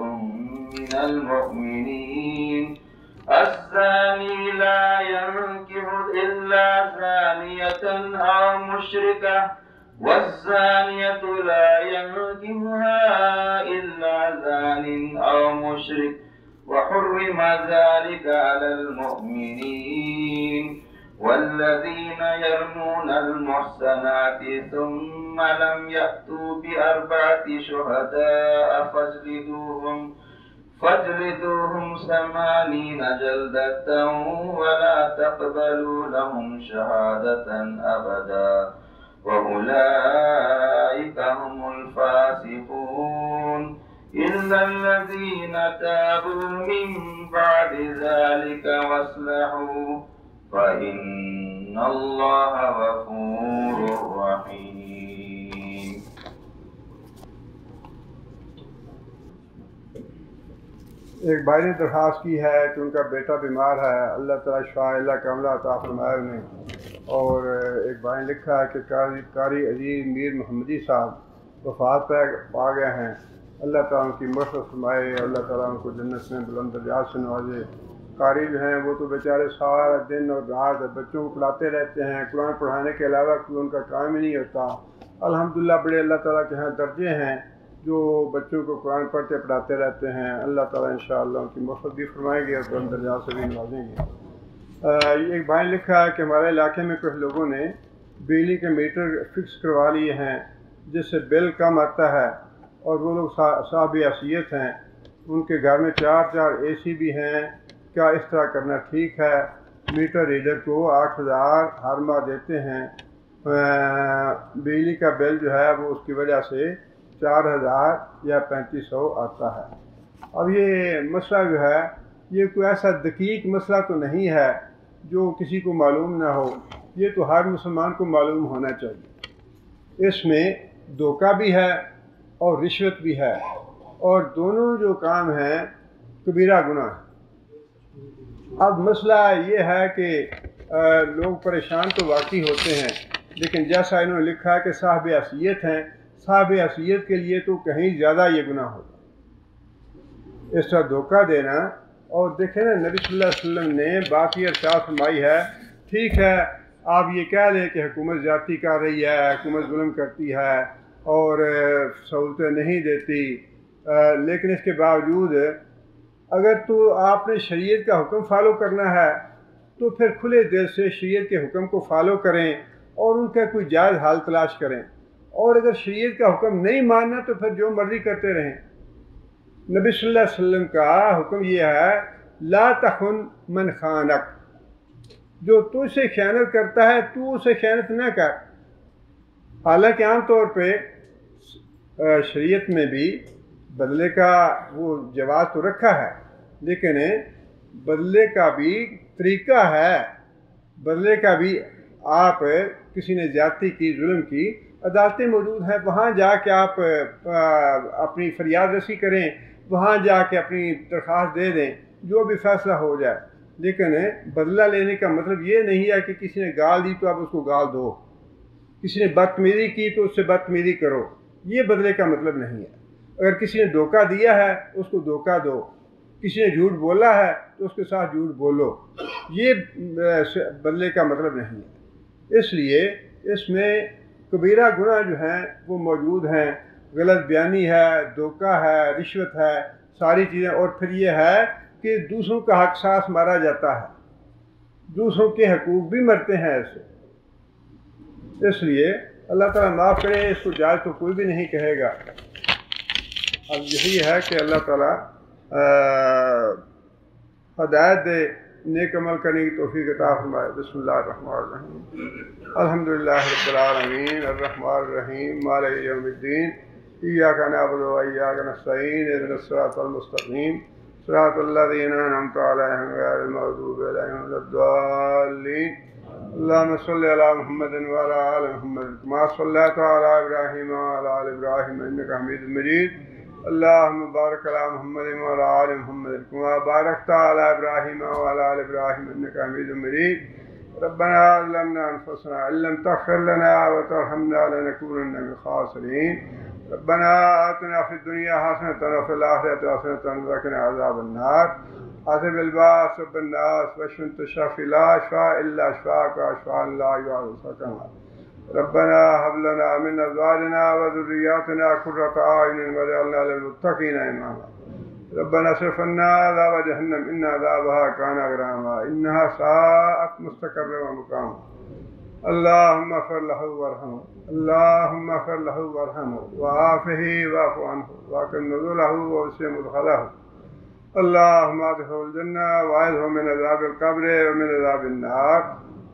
[SPEAKER 3] من المؤمنين. الزاني لا ينكح إلا زانية أو مشركة والزانية لا ينكحها إلا زان أو مشرك وحرم ذلك على المؤمنين. والذين يرمون المحصنات ثم لم يأتوا ب4 شهداء فاجلدوهم 80 جلدة ولا تقبلوا لهم شهادة أبدا وأولئك هم الفاسقون. إلا الذين تابوا من بعد ذلك فإن الله غفور رحيم.
[SPEAKER 2] ایک بھائی نے درخواست کی ہے کہ ان کا بیٹا بیمار ہے، اللہ تعالیٰ شفا اللہ کاملہ عطا فرمائے انہیں۔ اور ایک بھائی نے لکھا ہے کہ قاری عزیز میر محمدی صاحب وفات پا گئے ہیں، اللہ تعالیٰ ان کی مغفرت فرمائے، اللہ تعالیٰ ان کو جنت میں بلند درجات سے نوازے۔ قاری جو ہیں وہ تو بیچارے سارا دن اور رات بچوں کو پڑھاتے رہتے ہیں، قرآن پڑھانے کے علاوہ کوئی ان کا کام ہی نہیں ہوتا۔ الحمدللہ بڑے اللہ تعالیٰ کے ہاں درجے ہیں جو بچوں کو قرآن پڑھتے پڑھاتے رہتے ہیں، اللہ تعالیٰ انشاءاللہ ان کی مغفرت بھی فرمائیں گے اور بلند درجات سے بھی نوازیں گے۔ ایک بھائی نے لکھا ہے کہ ہمارے علاقے میں کچھ لوگوں نے بجلی کے میٹر فکس کروا لیے ہیں جس سے بل کم آتا ہے، اور وہ لوگ صاحب حیثیت ہیں، ان کے گھر میں 4 اے سی بھی ہیں، کیا اس طرح کرنا ٹھیک ہے؟ میٹر ریڈر کو 8,000 ہر ماہ دیتے ہیں، بجلی کا بل جو ہے وہ اس کی وجہ سے 4,000 یا 3,500 آتا ہے۔ اب یہ مسئلہ جو ہے یہ کوئی ایسا دقیق مسئلہ تو نہیں ہے جو کسی کو معلوم نہ ہو، یہ تو ہر مسلمان کو معلوم ہونا چاہیے۔ اس میں دھوکہ بھی ہے اور رشوت بھی ہے، اور دونوں جو کام ہیں کبیرہ گناہ ہے۔ اب مسئلہ یہ ہے کہ لوگ پریشان تو واقعی ہوتے ہیں، لیکن جیسا انہوں نے لکھا ہے کہ صاحب حیثیت ہیں، صاحب حیثیت کے لیے تو کہیں زیادہ یہ گناہ ہوگا، اس طرح دھوکہ دینا۔ اور دیکھیں نا نبی صلی اللہ علیہ وسلم نے بات یہ ارشاد فرمائی ہے، ٹھیک ہے آپ یہ کہہ لیں کہ حکومت زیادتی کر رہی ہے، حکومت ظلم کرتی ہے اور سہولتیں نہیں دیتی، لیکن اس کے باوجود اگر تو آپ نے شریعت کا حکم فالو کرنا ہے تو پھر کھلے دل سے شریعت کے حکم کو فالو کریں اور ان کا کوئی جائز حل تلاش کریں، اور اگر شریعت کا حکم نہیں ماننا تو پھر جو مرضی کرتے رہیں۔ نبی صلی اللہ علیہ وسلم کا حکم یہ ہے لا تخن من خانک، جو تجھ سے خیانت کرتا ہے تو اسے خیانت نہ کر۔ حالانکہ عام طور پہ شریعت میں بھی بدلے کا وہ جواز تو رکھا ہے، لیکن بدلے کا بھی طریقہ ہے، بدلے کا بھی آپ کسی نے زیادتی کی، ظلم کی، عدالتیں موجود ہیں، وہاں جا کے آپ اپنی فریاد رسی کریں، وہاں جا کے اپنی درخواست دے دیں، جو بھی فیصلہ ہو جائے۔ لیکن بدلہ لینے کا مطلب یہ نہیں ہے کہ کسی نے گال دی تو آپ اس کو گال دو، کسی نے بدتمیزی کی تو اس سے بدتمیزی کرو، یہ بدلے کا مطلب نہیں ہے۔ اگر کسی نے دھوکہ دیا ہے اس کو دھوکہ دو، کسی نے جھوٹ بولا ہے تو اس کے ساتھ جھوٹ بولو، یہ بدلے کا مطلب نہیں ہے۔ اس لیے اس میں کبیرہ گناہ جو ہیں وہ موجود ہیں، غلط بیانی ہے، دھوکہ ہے، رشوت ہے، ساری چیزیں، اور پھر یہ ہے کہ دوسروں کا حق ساس مارا جاتا ہے، دوسروں کے حقوق بھی مرتے ہیں ایسے۔ اس لیے اللہ تعالیٰ معاف کرے، اس کو جائز تو کوئی بھی نہیں کہے گا۔ اب یہی ہے کہ اللہ تعالیٰ ہدایت دے، نیک عمل کرنے کی توفیق عطا فرمائے۔ بسم اللہ الرحمن الرحیم، الحمدللہ رب العالمین، الرحمن الرحیم، مالک یوم الدین، ایاک نعبد و ایاک نستعین، اہدنا الصراط المستقیم، صراط الذین انعمت علیہم غیر المغضوب علیہم ولا الضالین۔ اللہم صلی علی محمد وعلی آل محمد کما صلیت علی ابراہیم وعلی آل ابراہیم انک حمید مجید۔ اللہم بارک علی محمد وعلی آل محمد کما بارکت علی ابراہیم وعلی آل ابراہیم انک حمید مجید۔ ربنا ظلمنا انفسنا ان لم تغفر لنا وترحمنا لنکونن من الخاسرین۔ ربنا آتنا فی الدنیا حسنۃ وفی الآخرۃ حسنۃ وقنا عذاب النار۔ حسب الباس رب الناس واشف انت الشافی لا شفاء الا شفاءک شفاء لا یغادر سقما۔ ربنا هب لنا من ازواجنا وذرياتنا قرة اعين واجعلنا للمتقين اماما۔ ربنا اصرف عنا عذاب جهنم ان عذابها كان غراما انها ساءت مستقرا ومقاما۔ اللهم اغفر له وارحمه، اللهم اغفر له وارحمه وعافه واعف عنه واكرم نزله ووسع مدخله۔ اللهم ادخله الجنة واعذه من عذاب القبر ومن عذاب النار۔